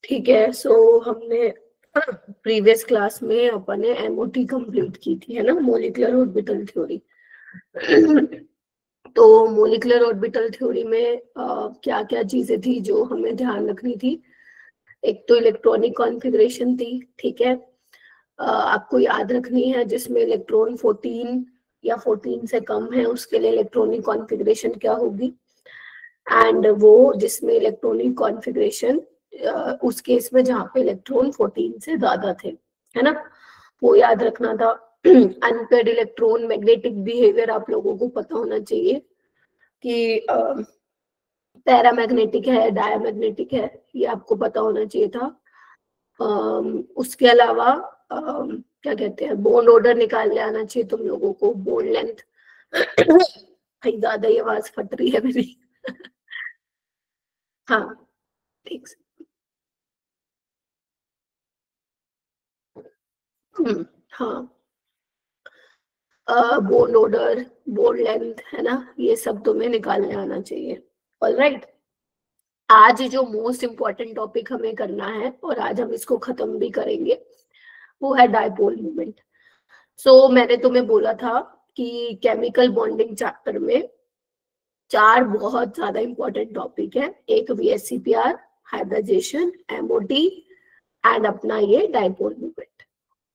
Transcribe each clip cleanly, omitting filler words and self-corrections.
ठीक है, सो हमने प्रीवियस क्लास में अपन ने एमओटी कंप्लीट की थी, है ना, मॉलिक्यूलर ऑर्बिटल थ्योरी। तो मॉलिक्यूलर ऑर्बिटल थ्योरी में क्या क्या चीजें थी जो हमें ध्यान रखनी थी। एक तो इलेक्ट्रॉनिक कॉन्फ़िगरेशन थी, ठीक है, आपको याद रखनी है, जिसमें इलेक्ट्रॉन 14 या 14 से कम है उसके लिए इलेक्ट्रॉनिक कॉन्फ़िगरेशन क्या होगी, एंड वो जिसमें इलेक्ट्रॉनिक कॉन्फ़िगरेशन उस केस में जहाँ पे इलेक्ट्रॉन 14 से ज्यादा थे, है ना, वो याद रखना था। अनपेयर्ड इलेक्ट्रॉन मैग्नेटिक बिहेवियर आप लोगों को पता होना चाहिए कि पैरामैग्नेटिक है, डायमैग्नेटिक है, ये आपको पता होना चाहिए था। उसके अलावा क्या कहते हैं, बॉन्ड ऑर्डर निकाल ले आना चाहिए तुम लोगों को, बॉन्ड लेंथ। भाई ज्यादा ही आवाज फट रही है मेरी। हाँ, ठीक से। हाँ, बॉन्ड ऑर्डर, बॉन्ड लेंथ, है ना, ये सब तुम्हें निकालने आना चाहिए। ऑलराइट, आज जो मोस्ट इम्पोर्टेंट टॉपिक हमें करना है और आज हम इसको खत्म भी करेंगे, वो है डायपोल मूवमेंट। सो मैंने तुम्हें बोला था कि केमिकल बॉन्डिंग चैप्टर में 4 बहुत ज्यादा इंपॉर्टेंट टॉपिक है। एक VSCPR, हाइब्रिडाइजेशन, MOT एंड अपना ये डायपोल मूवमेंट।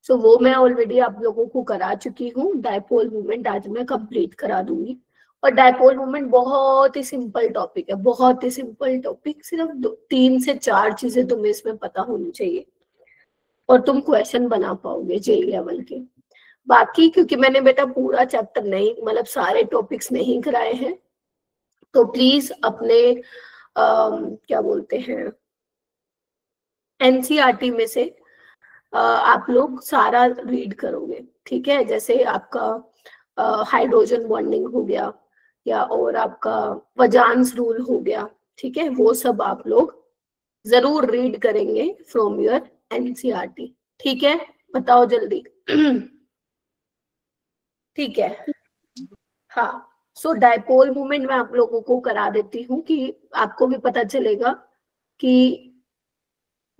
सो वो मैं ऑलरेडी आप लोगों को करा चुकी हूँ। डायपोल मूवमेंट आज मैं कंप्लीट करा दूंगी। और डायपोल मूवमेंट बहुत ही सिंपल टॉपिक है, बहुत ही सिंपल टॉपिक, सिर्फ 3 से 4 चीजें तुम्हें इसमें पता होनी चाहिए और तुम क्वेश्चन बना पाओगे जेई लेवल के। बाकी क्योंकि मैंने बेटा पूरा चैप्टर नहीं, मतलब सारे टॉपिक्स नहीं कराए हैं, तो प्लीज अपने क्या बोलते हैं, एनसीईआरटी में से आप लोग सारा रीड करोगे, ठीक है। जैसे आपका हाइड्रोजन बॉन्डिंग हो गया, या और आपका वजान्स रूल हो गया, ठीक है, वो सब आप लोग जरूर रीड करेंगे फ्रॉम योर एनसीईआरटी, ठीक है। बताओ जल्दी। ठीक है, हाँ। सो डायपोल मूवमेंट मैं आप लोगों को करा देती हूँ कि आपको भी पता चलेगा कि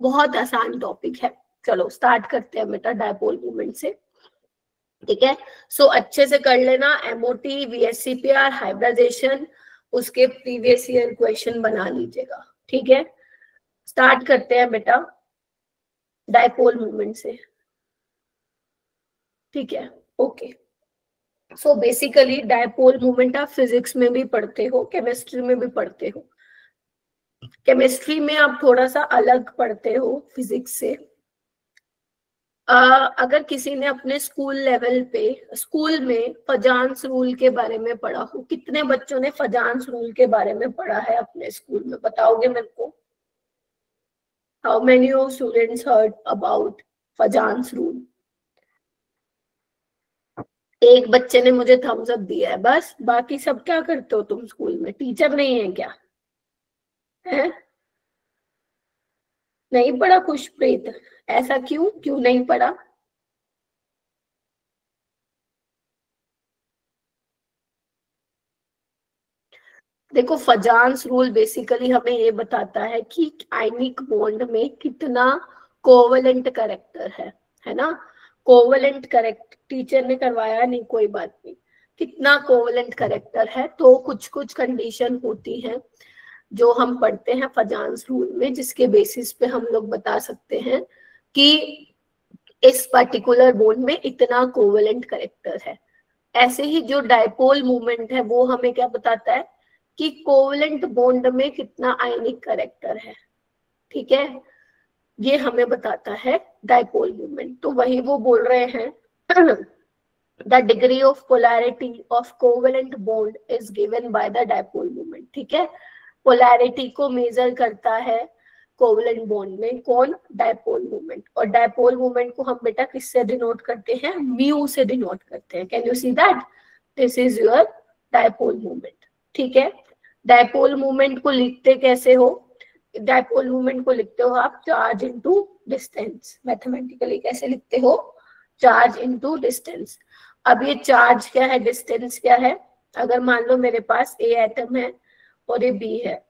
बहुत आसान टॉपिक है। चलो स्टार्ट करते हैं बेटा डायपोल मूवमेंट से, ठीक है। सो अच्छे से कर लेना, एमओटी, VSCPR, हाइब्रिडाइजेशन, उसके प्रीवियस ईयर क्वेश्चन बना लीजिएगा, ठीक है। स्टार्ट करते हैं बेटा डायपोल मूवमेंट से, ठीक है, okay. So basically dipole movement आप फिजिक्स में भी पढ़ते हो, केमिस्ट्री में भी पढ़ते हो। केमिस्ट्री में आप थोड़ा सा अलग पढ़ते हो फिजिक्स से। अगर किसी ने अपने स्कूल लेवल पे, स्कूल में फजांस रूल के बारे में पढ़ा हो, कितने बच्चों ने फजांस रूल के बारे में पढ़ा है अपने स्कूल में, बताओगे मेरे को? How many of students heard about Fajans rule? एक बच्चे ने मुझे थम्स अप दिया है बस, बाकी सब क्या करते हो तुम स्कूल में, टीचर नहीं है क्या? है, नहीं पढ़ा खुशप्रीत? ऐसा क्यों, क्यों नहीं पढ़ा? देखो, फजांस रूल बेसिकली हमें ये बताता है कि आयनिक बॉन्ड में कितना कोवलेंट करेक्टर है ना। कोवलेंट करेक्ट टीचर ने करवाया नहीं, कोई बात नहीं, कितना कोवलेंट करेक्टर है, तो कुछ कुछ कंडीशन होती है जो हम पढ़ते हैं फजांस रूल में, जिसके बेसिस पे हम लोग बता सकते हैं कि इस पर्टिकुलर बॉन्ड में इतना कोवलेंट करेक्टर है। ऐसे ही जो डायपोल मूवमेंट है वो हमें क्या बताता है कि कोवलेंट बॉन्ड में कितना आयनिक करेक्टर है, ठीक है, ये हमें बताता है डायपोल मूवमेंट। तो वही वो बोल रहे हैं the degree of polarity of covalent bond is given by the dipole movement, ठीक है। पोलैरिटी को मेजर करता है कोवलेंट बॉन्ड में कौन? Dipole movement. और डायपोल मूवमेंट को हम बेटा किससे डिनोट करते हैं? म्यू से डिनोट करते हैं। Can you see that? This is your dipole movement, ठीक है। डायपोल मूवमेंट को लिखते कैसे हो? डायपोल मूवमेंट को लिखते हो आप चार्ज इनटू डिस्टेंस। मैथमेटिकली कैसे लिखते हो? Charge into distance. अब ये चार्ज क्या है, डिस्टेंस क्या है? अगर मान लो मेरे पास ए एटम है और ये बी है,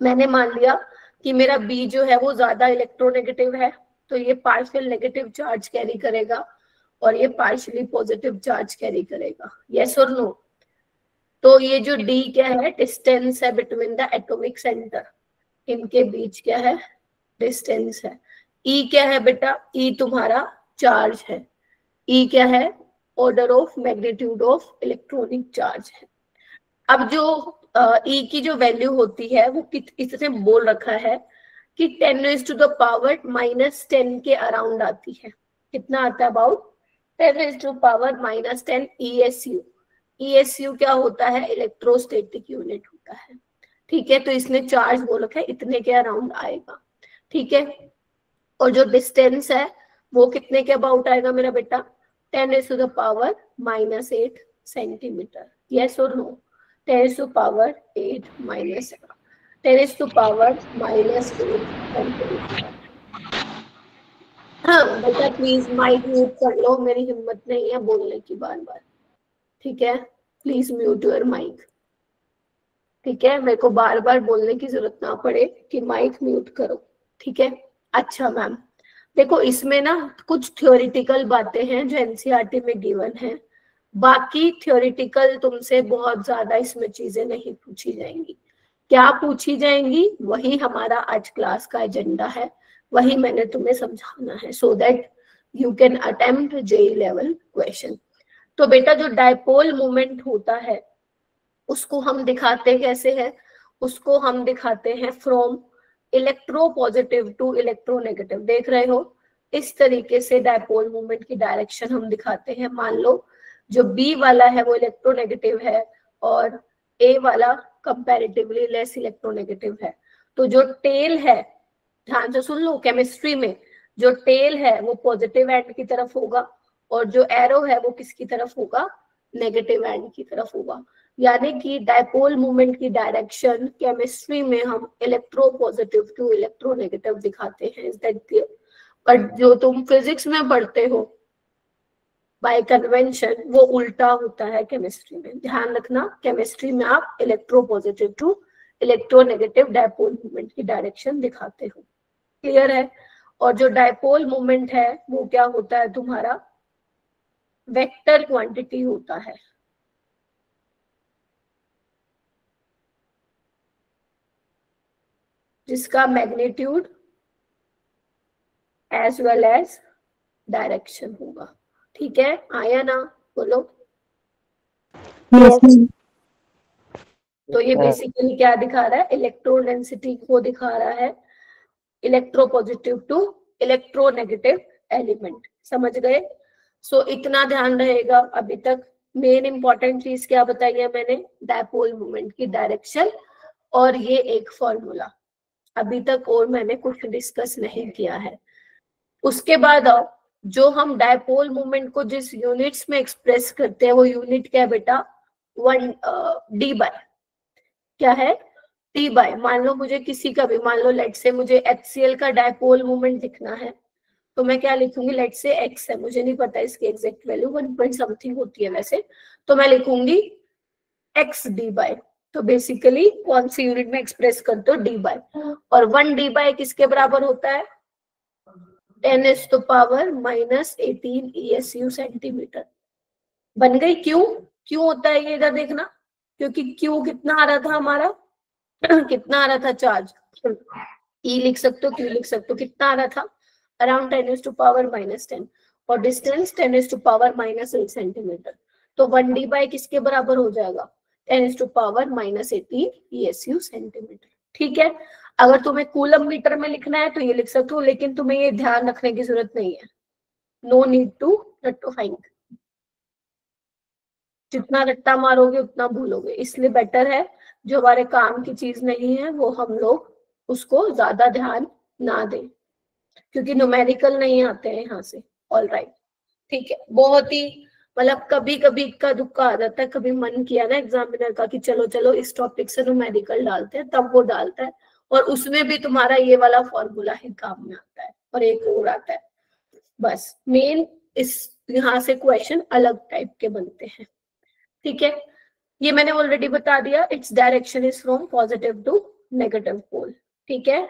मैंने मान लिया कि मेरा बी जो है वो ज्यादा इलेक्ट्रोनेगेटिव है, तो ये पार्शियल नेगेटिव चार्ज कैरी करेगा और ये पार्शियली पॉजिटिव चार्ज कैरी करेगा। यस और नो? तो ये जो डी क्या है, डिस्टेंस है बिटवीन द एटॉमिक सेंटर, इनके बीच क्या है, डिस्टेंस है। ई क्या है बेटा, ई तुम्हारा चार्ज है। ई क्या है, order of magnitude of electronic charge है। अब जो ई की जो वैल्यू होती है वो इसने बोल रखा है कि 10⁻⁻10 के अराउंड आती है। कितना आता है? About 10⁻10 ESU। ESU क्या होता है? इलेक्ट्रोस्टैटिक यूनिट होता है। ठीक है, तो इसने चार्ज बोल रखा है इतने के अराउंड आएगा। ठीक है, और जो डिस्टेंस है वो कितने के अबाउट आएगा मेरा बेटा? 10⁻8 सेंटीमीटर। यस और नो? 10⁻8 minus 10⁻8 centimetre. हाँ बेटा प्लीज माइक म्यूट कर लो, मेरी हिम्मत नहीं है बोलने की बार बार। ठीक है, प्लीज म्यूट योर माइक। ठीक है, मेरे को बार बार बोलने की जरूरत ना पड़े कि माइक म्यूट करो। ठीक है, अच्छा मैम देखो इसमें ना कुछ थ्योरेटिकल बातें हैं जो एनसीईआरटी में गिवन है, बाकी थ्योरेटिकल तुमसे बहुत ज्यादा इसमें चीजें नहीं पूछी जाएंगी। क्या पूछी जाएंगी वही हमारा आज क्लास का एजेंडा है, वही मैंने तुम्हें समझाना है so that you can attempt JEE level question. तो बेटा जो डायपोल मोमेंट होता है उसको हम दिखाते कैसे हैं? उसको हम दिखाते हैं from electropositive to electronegative. देख रहे हो, इस तरीके से डायपोल मोमेंट की डायरेक्शन हम दिखाते हैं। मान लो जो बी वाला है वो इलेक्ट्रोनेगेटिव है और ए वाला कंपैरेटिवली लेस इलेक्ट्रोनेगेटिव है, तो जो टेल है, ध्यान से सुन लो, केमिस्ट्री में जो टेल है वो पॉजिटिव एंड की तरफ होगा और जो एरो है वो किसकी तरफ होगा? नेगेटिव एंड की तरफ होगा। यानी कि डायपोल मूवमेंट की डायरेक्शन केमिस्ट्री में हम electropositive to electronegative दिखाते हैं। Is that clear? पर जो तुम फिजिक्स में पढ़ते हो बाय कन्वेंशन वो उल्टा होता है केमिस्ट्री में। ध्यान रखना, केमिस्ट्री में आप electropositive to electronegative dipole movement की डायरेक्शन दिखाते हो। क्लियर है? और जो डायपोल मूवमेंट है वो क्या होता है तुम्हारा? वेक्टर क्वांटिटी होता है। जिसका magnitude as well as direction होगा। ठीक है, आया ना? बोलो। yes. तो ये बेसिकली क्या दिखा रहा है? इलेक्ट्रो डेंसिटी को दिखा रहा है, electropositive to electronegative element. समझ गए? सो इतना ध्यान रहेगा। अभी तक मेन इंपॉर्टेंट चीज क्या बताई है मैंने? डायपोल मोमेंट की डायरेक्शन और ये एक फॉर्मूला। अभी तक और मैंने कुछ डिस्कस नहीं किया है। उसके बाद जो हम डायपोल मोमेंट को जिस यूनिट्स में एक्सप्रेस करते हैं वो यूनिट क्या है बेटा? 1 d/, क्या है? t/। मान लो मुझे किसी का भी, मान लो लेट से मुझे HCl का डायपोल मोमेंट दिखना है तो मैं क्या लिखूंगी? लेट से x है, मुझे नहीं पता इसकी एग्जैक्ट वैल्यू 1 पॉइंट समथिंग होती है वैसे, तो मैं लिखूंगी x d/। तो बेसिकली कौन सी यूनिट में एक्सप्रेस करते हो? d/। और 1 d/, किसके बराबर होता है? 10⁻⁻18 ESU सेंटीमीटर। बन गई? क्यों क्यों होता है ये? इधर देखना, क्योंकि क्यू कितना आ रहा था हमारा? कितना आ रहा था चार्ज? ई लिख सकते हो, क्यू लिख सकते हो। कितना आ रहा था? अराउंड 10⁻⁻10 और डिस्टेंस 10⁻⁻8 सेंटीमीटर। तो 1 d/, किसके बराबर हो जाएगा? 10⁻⁻18 ESU सेंटीमीटर। ठीक है, अगर तुम्हें कूलम मीटर में लिखना है तो ये लिख सकते हो, लेकिन तुम्हें ये ध्यान रखने की जरूरत नहीं है। नो नीड टू रट्टोफाइंग। जितना रट्टा मारोगे उतना भूलोगे, इसलिए बेटर है जो हमारे काम की चीज नहीं है वो हम लोग उसको ज्यादा ध्यान ना दें, क्योंकि न्यूमेरिकल नहीं आते हैं यहाँ से। ऑल राइट, ठीक है। बहुत ही मतलब कभी कभी इक्का दुक्का आ जाता है, कभी मन किया ना एग्जामिनर का कि चलो चलो इस टॉपिक से न्यूमेरिकल डालते हैं, तब वो डालता है और उसमें भी तुम्हारा ये वाला फॉर्मूला ही काम में आता है और एक और आता है। बस मेन इस यहाँ से क्वेश्चन अलग टाइप के बनते हैं। ठीक है, ये मैंने ऑलरेडी बता दिया। Its direction is from positive to negative pole. ठीक है,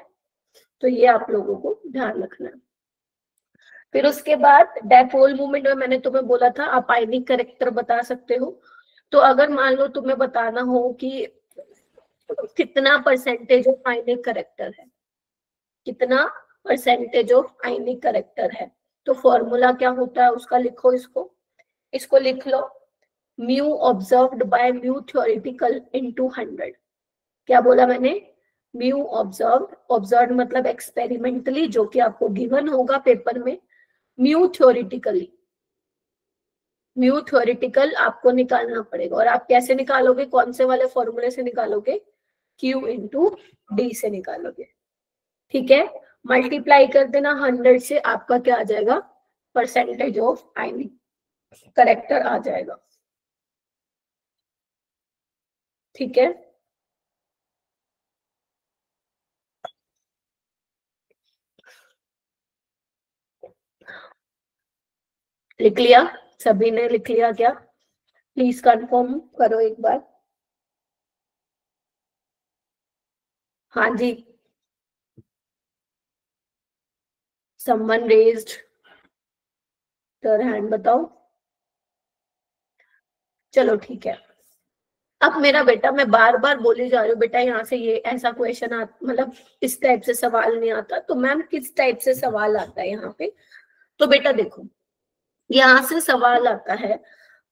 तो ये आप लोगों को ध्यान रखना है। फिर उसके बाद डायपोल मूवमेंट में मैंने तुम्हें बोला था आप आयनिक कैरेक्टर बता सकते हो। तो अगर मान लो तुम्हें बताना हो कि कितना परसेंटेज ऑफ आयनिक कैरेक्टर है, कितना परसेंटेज ऑफ आयनिक कैरेक्टर है, तो फॉर्मूला क्या होता है उसका लिखो, इसको लिख लो, mu observed by mu theoretical into 100। क्या बोला मैंने, म्यू ऑब्जर्व्ड मतलब एक्सपेरिमेंटली, जो कि आपको गिवन होगा पेपर में, म्यू थ्योरेटिकल आपको निकालना पड़ेगा। और आप कैसे निकालोगे, कौन से वाले फॉर्मूले से निकालोगे, Q इंटू डी से निकालोगे। ठीक है, मल्टीप्लाई कर देना 100 से, आपका क्या आ जाएगा, परसेंटेज ऑफ आयनिक कैरेक्टर आ जाएगा। ठीक है, लिख लिया, सभी ने लिख लिया क्या, प्लीज कंफर्म करो एक बार। हाँ जी, समवन रेज्ड देयर हैंड, बताओ। चलो ठीक है, अब मेरा बेटा, मैं बार बार बोली जा रही हूँ बेटा, यहाँ से ये ऐसा क्वेश्चन मतलब इस टाइप से सवाल नहीं आता, तो मैम किस टाइप से सवाल आता है यहाँ पे, तो बेटा देखो, यहाँ से सवाल आता है,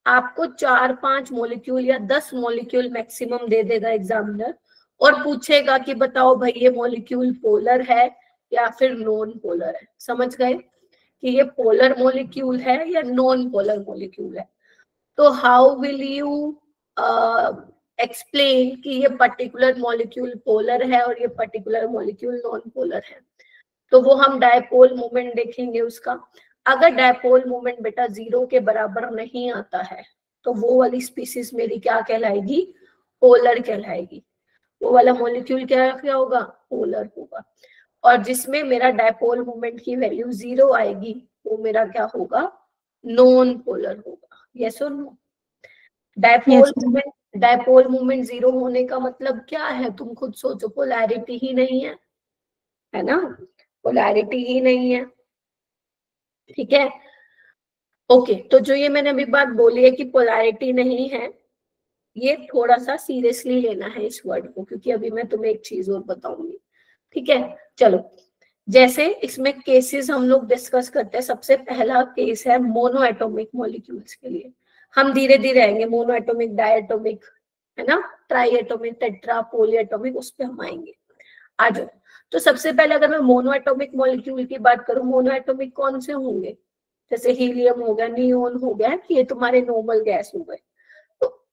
आपको 4-5 मॉलिक्यूल या 10 मॉलिक्यूल मैक्सिमम दे देगा एग्जामिनर, और पूछेगा कि बताओ भाई ये मॉलिक्यूल पोलर है या फिर नॉन पोलर है। समझ गए कि ये पोलर मॉलिक्यूल है या नॉन पोलर मॉलिक्यूल है। तो हाउ विल यू एक्सप्लेन कि ये पर्टिकुलर मॉलिक्यूल पोलर है और ये पर्टिकुलर मॉलिक्यूल नॉन पोलर है, तो वो हम डायपोल मोमेंट देखेंगे उसका। अगर डायपोल मोमेंट बेटा 0 के बराबर नहीं आता है, तो वो वाली स्पीसीज मेरी क्या कहलाएगी, पोलर कहलाएगी। वो वाला मॉलिक्यूल क्या होगा, पोलर होगा। और जिसमें मेरा डायपोल मोमेंट की वैल्यू 0 आएगी, वो मेरा क्या होगा, नॉन पोलर होगा। यस और नो, डायपोल मोमेंट 0 होने का मतलब क्या है, तुम खुद सोचो, पोलैरिटी ही नहीं है ना, पोलैरिटी ही नहीं है। ठीक है, ओके, तो जो ये मैंने अभी बात बोली है कि पोलैरिटी नहीं है, ये थोड़ा सा सीरियसली लेना है इस वर्ड को, क्योंकि अभी मैं तुम्हें एक चीज और बताऊंगी। ठीक है, चलो, जैसे इसमें केसेस हम लोग डिस्कस करते हैं। सबसे पहला केस है मोनो एटॉमिक मॉलिक्यूल्स के लिए, हम धीरे धीरे आएंगे, मोनो एटॉमिक, डायटोमिक, है ना, ट्राई एटॉमिक, टेट्रा, पोली एटॉमिक, उस पर हम आएंगे। आ जाओ, तो सबसे पहले अगर मैं मोनो एटॉमिक मॉलिक्यूल की बात करूं, मोनो एटॉमिक कौन से होंगे, जैसे हीलियम हो गया, नियोन हो गया, ये तुम्हारे नॉर्मल गैस हो गए। तो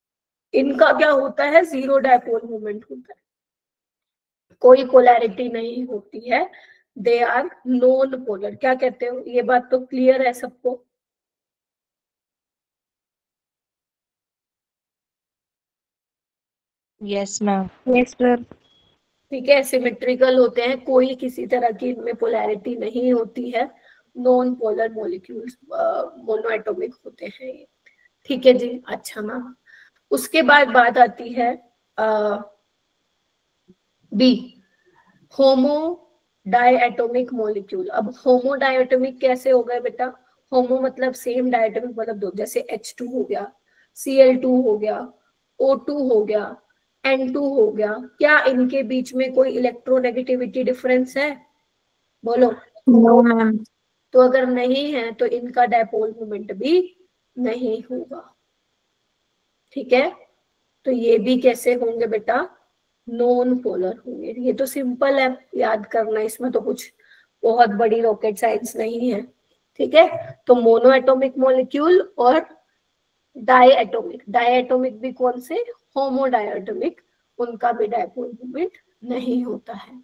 इनका क्या होता है, 0 डायपोल मोमेंट होता है, कोई पोलैरिटी नहीं होती है, दे आर नॉन पोलर। क्या कहते हो, ये बात तो क्लियर है सबको। Yes ma'am, yes sir. ठीक है, सिमेट्रिकल होते हैं, कोई किसी तरह की इनमें पोलैरिटी नहीं होती है, नॉन पोलर मॉलिक्यूल्स, मोनोएटॉमिक होते हैं ये। ठीक है जी, अच्छा मैम, उसके बाद बात आती है बी, होमो डायटोमिक मॉलिक्यूल। अब होमो डायटोमिक कैसे हो गए बेटा, होमो मतलब सेम, डायटोमिक मतलब दो, जैसे H2 हो गया, Cl2 हो गया, O2 हो गया, N2 हो गया। क्या इनके बीच में कोई इलेक्ट्रोनेगेटिविटी डिफरेंस है, बोलो। No ma'am. तो अगर नहीं है तो इनका डायपोल मोमेंट भी नहीं होगा। ठीक है, तो ये भी कैसे होंगे बेटा, नॉन पोलर होंगे। ये तो सिंपल है याद करना, इसमें तो कुछ बहुत बड़ी रॉकेट साइंस नहीं है। ठीक है, तो मोनो एटॉमिक मॉलिक्यूल और डायएटॉमिक, डायएटॉमिक भी कौन से, होमो डायएटॉमिक, उनका भी डायपोल मोमेंट नहीं होता है।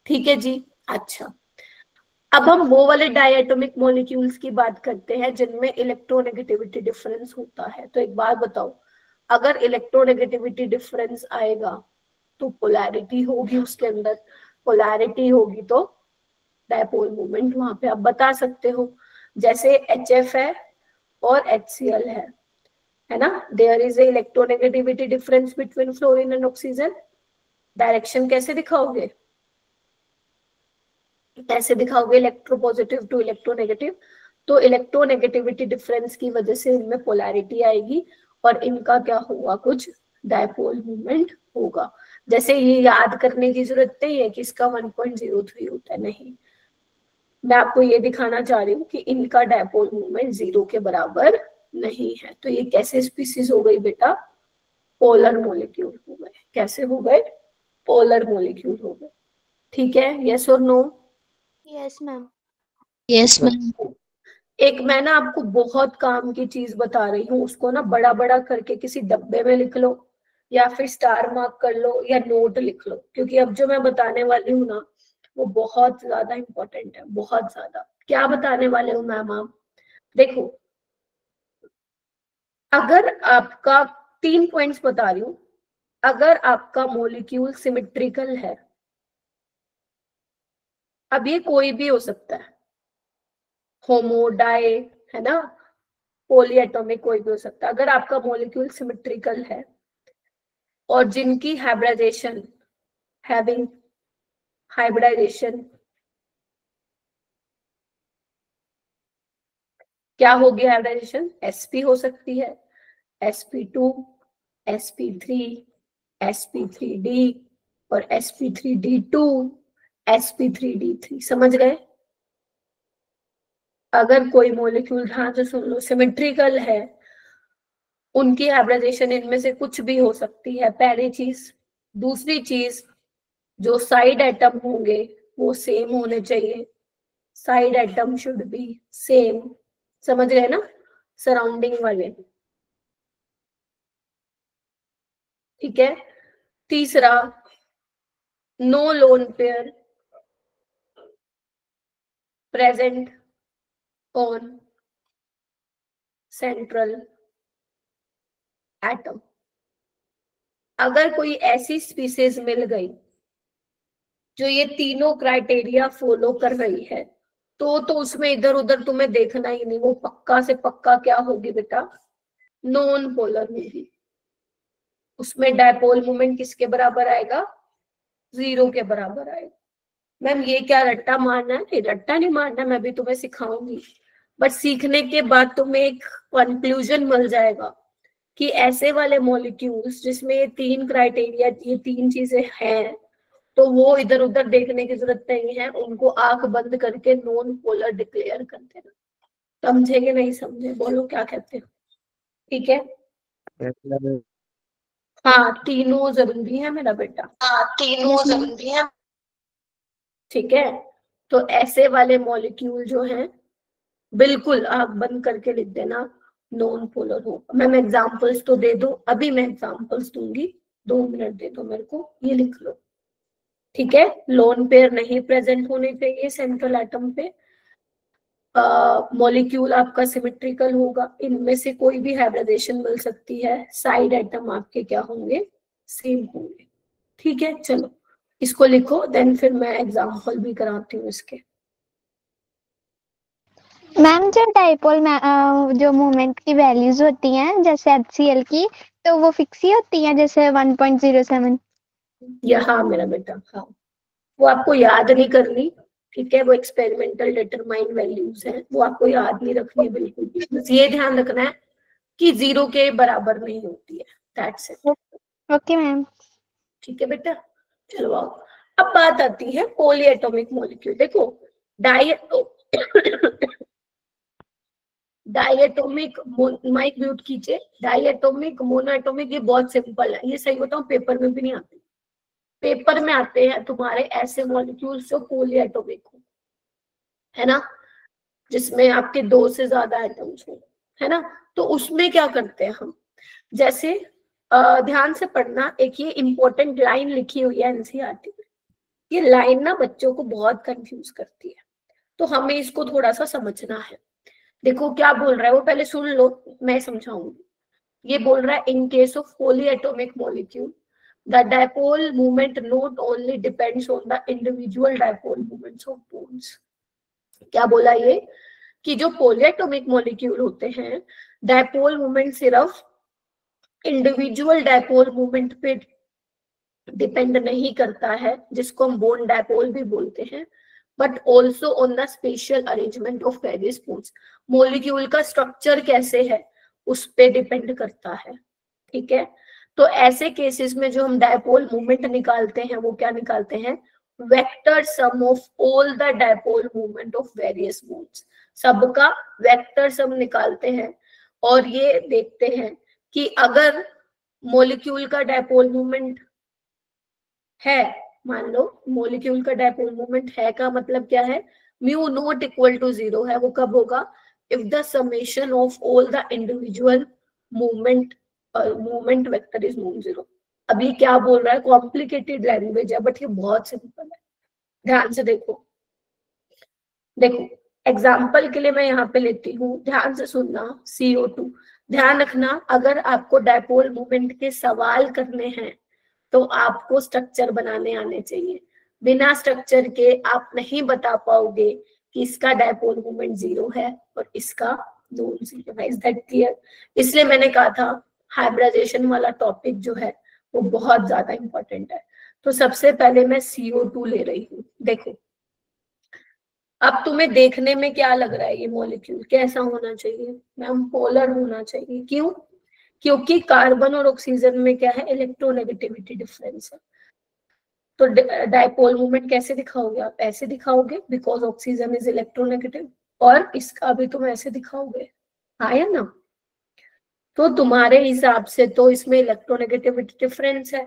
ठीक है जी, अच्छा, अब हम वो वाले डायएटॉमिक मॉलिक्यूल्स की बात करते हैं जिनमें इलेक्ट्रोनेगेटिविटी डिफरेंस होता है। तो एक बात बताओ, अगर इलेक्ट्रोनेगेटिविटी डिफरेंस आएगा तो पोलैरिटी होगी उसके अंदर, पोलैरिटी होगी तो डायपोल मोमेंट वहां पे आप बता सकते हो। जैसे HF है और HCl है ना, there is a electronegativity difference between fluorine and oxygen, direction कैसे दिखाओगे, ऐसे दिखाओगे, इलेक्ट्रोपॉजिटिव टू इलेक्ट्रोनेगेटिव। तो इलेक्ट्रोनेगेटिविटी डिफरेंस की वजह से इनमें पोलैरिटी आएगी और इनका क्या होगा, कुछ डायपोल मूवमेंट होगा। जैसे ये याद करने की जरूरत नहीं है कि इसका 1.03 होता है, नहीं, मैं आपको ये दिखाना चाह रही हूँ कि इनका डायपोल मूवमेंट 0 के बराबर नहीं है। तो ये कैसे स्पीसीज हो गई बेटा, पोलर मोलिक्यूल हो गए। कैसे हो गए, पोलर मोलिक्यूल हो गए। ठीक है, यस और no? Yes ma'am. Yes ma'am. एक मैं ना आपको बहुत काम की चीज बता रही हूँ, उसको ना बड़ा बड़ा करके किसी डब्बे में लिख लो या फिर स्टार मार्क कर लो या नोट लिख लो, क्योंकि अब जो मैं बताने वाली हूँ ना वो बहुत ज्यादा इंपॉर्टेंट है, बहुत ज्यादा। क्या बताने वाले हो मैम आप, देखो, अगर आपका 3 पॉइंट्स बता रही हूँ, अगर आपका मोलिक्यूल सिमेट्रिकल है, अब ये कोई भी हो सकता है, होमो, डाई, है ना, पॉलीएटॉमिक, कोई भी हो सकता है। अगर आपका मॉलिक्यूल सिमेट्रिकल है और जिनकी हाइब्रिडाइजेशन, हैविंग हाइब्रिडाइजेशन, क्या होगी हाइब्रिडाइजेशन, sp हो सकती है, sp2, sp3, sp3d और sp3d2, sp3d3। समझ गए? अगर कोई मॉलिक्यूल, ध्यान से सुन लो, सिमेट्रिकल है, उनकी हाइब्रिडाइजेशन इनमें से कुछ भी हो सकती है, पहली चीज। दूसरी चीज, जो साइड एटम होंगे वो सेम होने चाहिए, side atom should be same. समझ गए ना, सराउंडिंग वाले। ठीक है, तीसरा, no lone pair present on central atom. अगर कोई ऐसी स्पीसीज मिल गई जो ये तीनों क्राइटेरिया फॉलो कर रही है, तो उसमें इधर उधर तुम्हें देखना ही नहीं, वो पक्का से पक्का क्या होगी बेटा, नॉन पोलर होगी। उसमें डायपोल मोमेंट किसके बराबर आएगा, 0 के बराबर आएगा। मैम ये क्या रट्टा मारना है, रट्टा नहीं मारना, मैं भी तुम्हें सिखाऊंगी, बट सीखने के बाद तुम्हें एक कंक्लूजन मिल जाएगा कि ऐसे वाले मॉलिक्यूल्स जिसमें ये 3 क्राइटेरिया, ये 3 चीजें हैं, तो वो इधर उधर देखने की जरूरत नहीं है, उनको आंख बंद करके नॉन पोलर डिक्लेयर कर देना। समझे कि नहीं समझे, बोलो क्या कहते हो? ठीक है, हाँ तीनों जरूरी है मेरा बेटा, हाँ तीनों जरूरी है। ठीक है, तो ऐसे वाले मॉलिक्यूल जो हैं, बिल्कुल आंख बंद करके लिख देना, नॉन पोलर हो। मैम एग्जांपल्स तो दे दो, अभी मैं एग्जांपल्स दूंगी, 2 मिनट दे दो मेरे को, ये लिख लो। ठीक है, लोन पेयर नहीं प्रेजेंट होने चाहिए सेंट्रल एटम पे, मॉलिक्यूल आपका सिमेट्रिकल होगा, इनमें से कोई भी हाइब्रिडाइजेशन मिल सकती है, साइड एटम आपके क्या होंगे, सेम होंगे। ठीक है, चलो इसको लिखो, देन फिर मैं एग्जांपल भी कराती हूँ इसके। मैम जो डाइपोल जो मोमेंट की वैल्यूज होती हैं जैसे HCl की, तो वो फिक्स ही होती हैं जैसे 1.07? हाँ मेरा बेटा, हाँ वो आपको याद नहीं करनी, ठीक है, वो एक्सपेरिमेंटल डिटरमाइन वैल्यूज हैं, वो आपको याद नहीं रखनी है बिल्कुल भी, बस ये ध्यान रखना है कि 0 के बराबर नहीं होती है, दैट्स इट। Okay ma'am. ठीक है बेटा, चलो आओ, अब बात आती है पॉलीएटॉमिक मॉलिक्यूल। देखो डायएटॉमिक, माइक म्यूट कीजिए, डायएटॉमिक, मोनोएटॉमिक, ये बहुत सिंपल है, ये सही बताऊं पेपर में भी नहीं आते, पेपर में आते हैं तुम्हारे ऐसे मॉलिक्यूल्स जो पॉलीएटॉमिक हो, है ना, जिसमें आपके 2 से ज्यादा एटम्स हो, है ना। तो उसमें क्या करते हैं हम, जैसे ध्यान से पढ़ना, एक ये इंपॉर्टेंट लाइन लिखी हुई है एनसीईआरटी में, ये लाइन ना बच्चों को बहुत कंफ्यूज करती है, तो हमें इसको थोड़ा सा समझना है। देखो क्या बोल रहा है वो, पहले सुन लो, मैं समझाऊंगी। ये बोल रहा है, in case of polyatomic molecule the dipole movement not only depends on the individual dipole movements of bones. क्या बोला ये, कि जो पॉलीएटॉमिक मॉलिक्यूल होते हैं, डायपोल मूवमेंट सिर्फ इंडिविजुअल डायपोल मूवमेंट पे डिपेंड नहीं करता है, जिसको हम बोन डायपोल भी बोलते हैं, but also on the special arrangement of various bones. Molecule का स्ट्रक्चर कैसे है उस पे डिपेंड करता है, ठीक है। तो ऐसे केसेस में जो हम डायपोल मूवमेंट निकालते हैं वो क्या निकालते हैं, vector sum of all the dipole movement of various bones, सबका वेक्टर सम निकालते हैं और ये देखते हैं कि अगर मॉलिक्यूल का डायपोल मूवमेंट है, मान लो मॉलिक्यूल का डायपोल मूवमेंट है का मतलब क्या है, म्यू नॉट इक्वल टू 0 है, वो कब होगा, if the summation of all the individual movement vector is non zero. अब ये क्या बोल रहा है, कॉम्प्लिकेटेड लैंग्वेज है बट ये बहुत सिंपल है, ध्यान से देखो। देखो एग्जाम्पल के लिए मैं यहाँ पे लेती हूँ, ध्यान से सुनना, CO2। ध्यान रखना अगर आपको डायपोल मूवमेंट के सवाल करने हैं तो आपको स्ट्रक्चर बनाने आने चाहिए, बिना स्ट्रक्चर के आप नहीं बता पाओगे कि इसका डायपोल मूवमेंट 0 है और इसका नॉन 0 है। Is that clear? इसलिए मैंने कहा था हाइब्रिडाइजेशन वाला टॉपिक जो है वो बहुत ज्यादा इंपॉर्टेंट है। तो सबसे पहले मैं CO2 ले रही हूँ। देखो अब तुम्हें देखने में क्या लग रहा है, ये मॉलिक्यूल कैसा होना चाहिए, मैम पोलर होना चाहिए। क्यों? क्योंकि कार्बन और ऑक्सीजन में क्या है, इलेक्ट्रोनेगेटिविटी डिफरेंस है। तो डायपोल मूवमेंट कैसे दिखाओगे आप, ऐसे दिखाओगे बिकॉज ऑक्सीजन इज इलेक्ट्रोनेगेटिव, और इसका भी तुम ऐसे दिखाओगे, हाँ या ना। तो तुम्हारे हिसाब से तो इसमें इलेक्ट्रोनेगेटिविटी डिफरेंस है,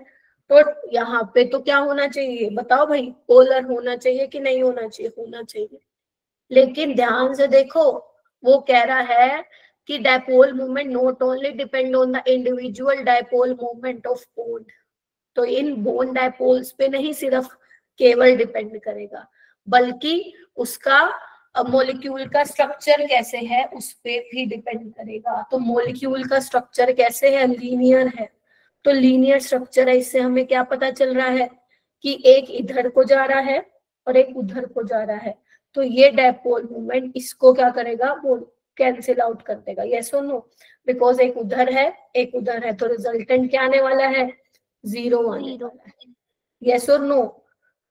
तो यहाँ पे तो क्या होना चाहिए बताओ भाई, पोलर होना चाहिए कि नहीं होना चाहिए, होना चाहिए। लेकिन ध्यान से देखो वो कह रहा है कि dipole movement not only depend on the individual dipole movement of bone, तो इन बोन डायपोल्स पे नहीं सिर्फ केवल डिपेंड करेगा, बल्कि उसका मॉलिक्यूल का स्ट्रक्चर कैसे है उस पे भी डिपेंड करेगा। तो मॉलिक्यूल का स्ट्रक्चर कैसे है, लीनियर है, तो लीनियर स्ट्रक्चर है, इससे हमें क्या पता चल रहा है कि एक इधर को जा रहा है और एक उधर को जा रहा है, तो ये डायपोल मूवमेंट इसको क्या करेगा, वो कैंसिल आउट कर देगा, यस और नो, बिकॉज एक उधर है एक उधर है, तो रिजल्टेंट क्या आने वाला है, 0 आने वाला है, यस और नो।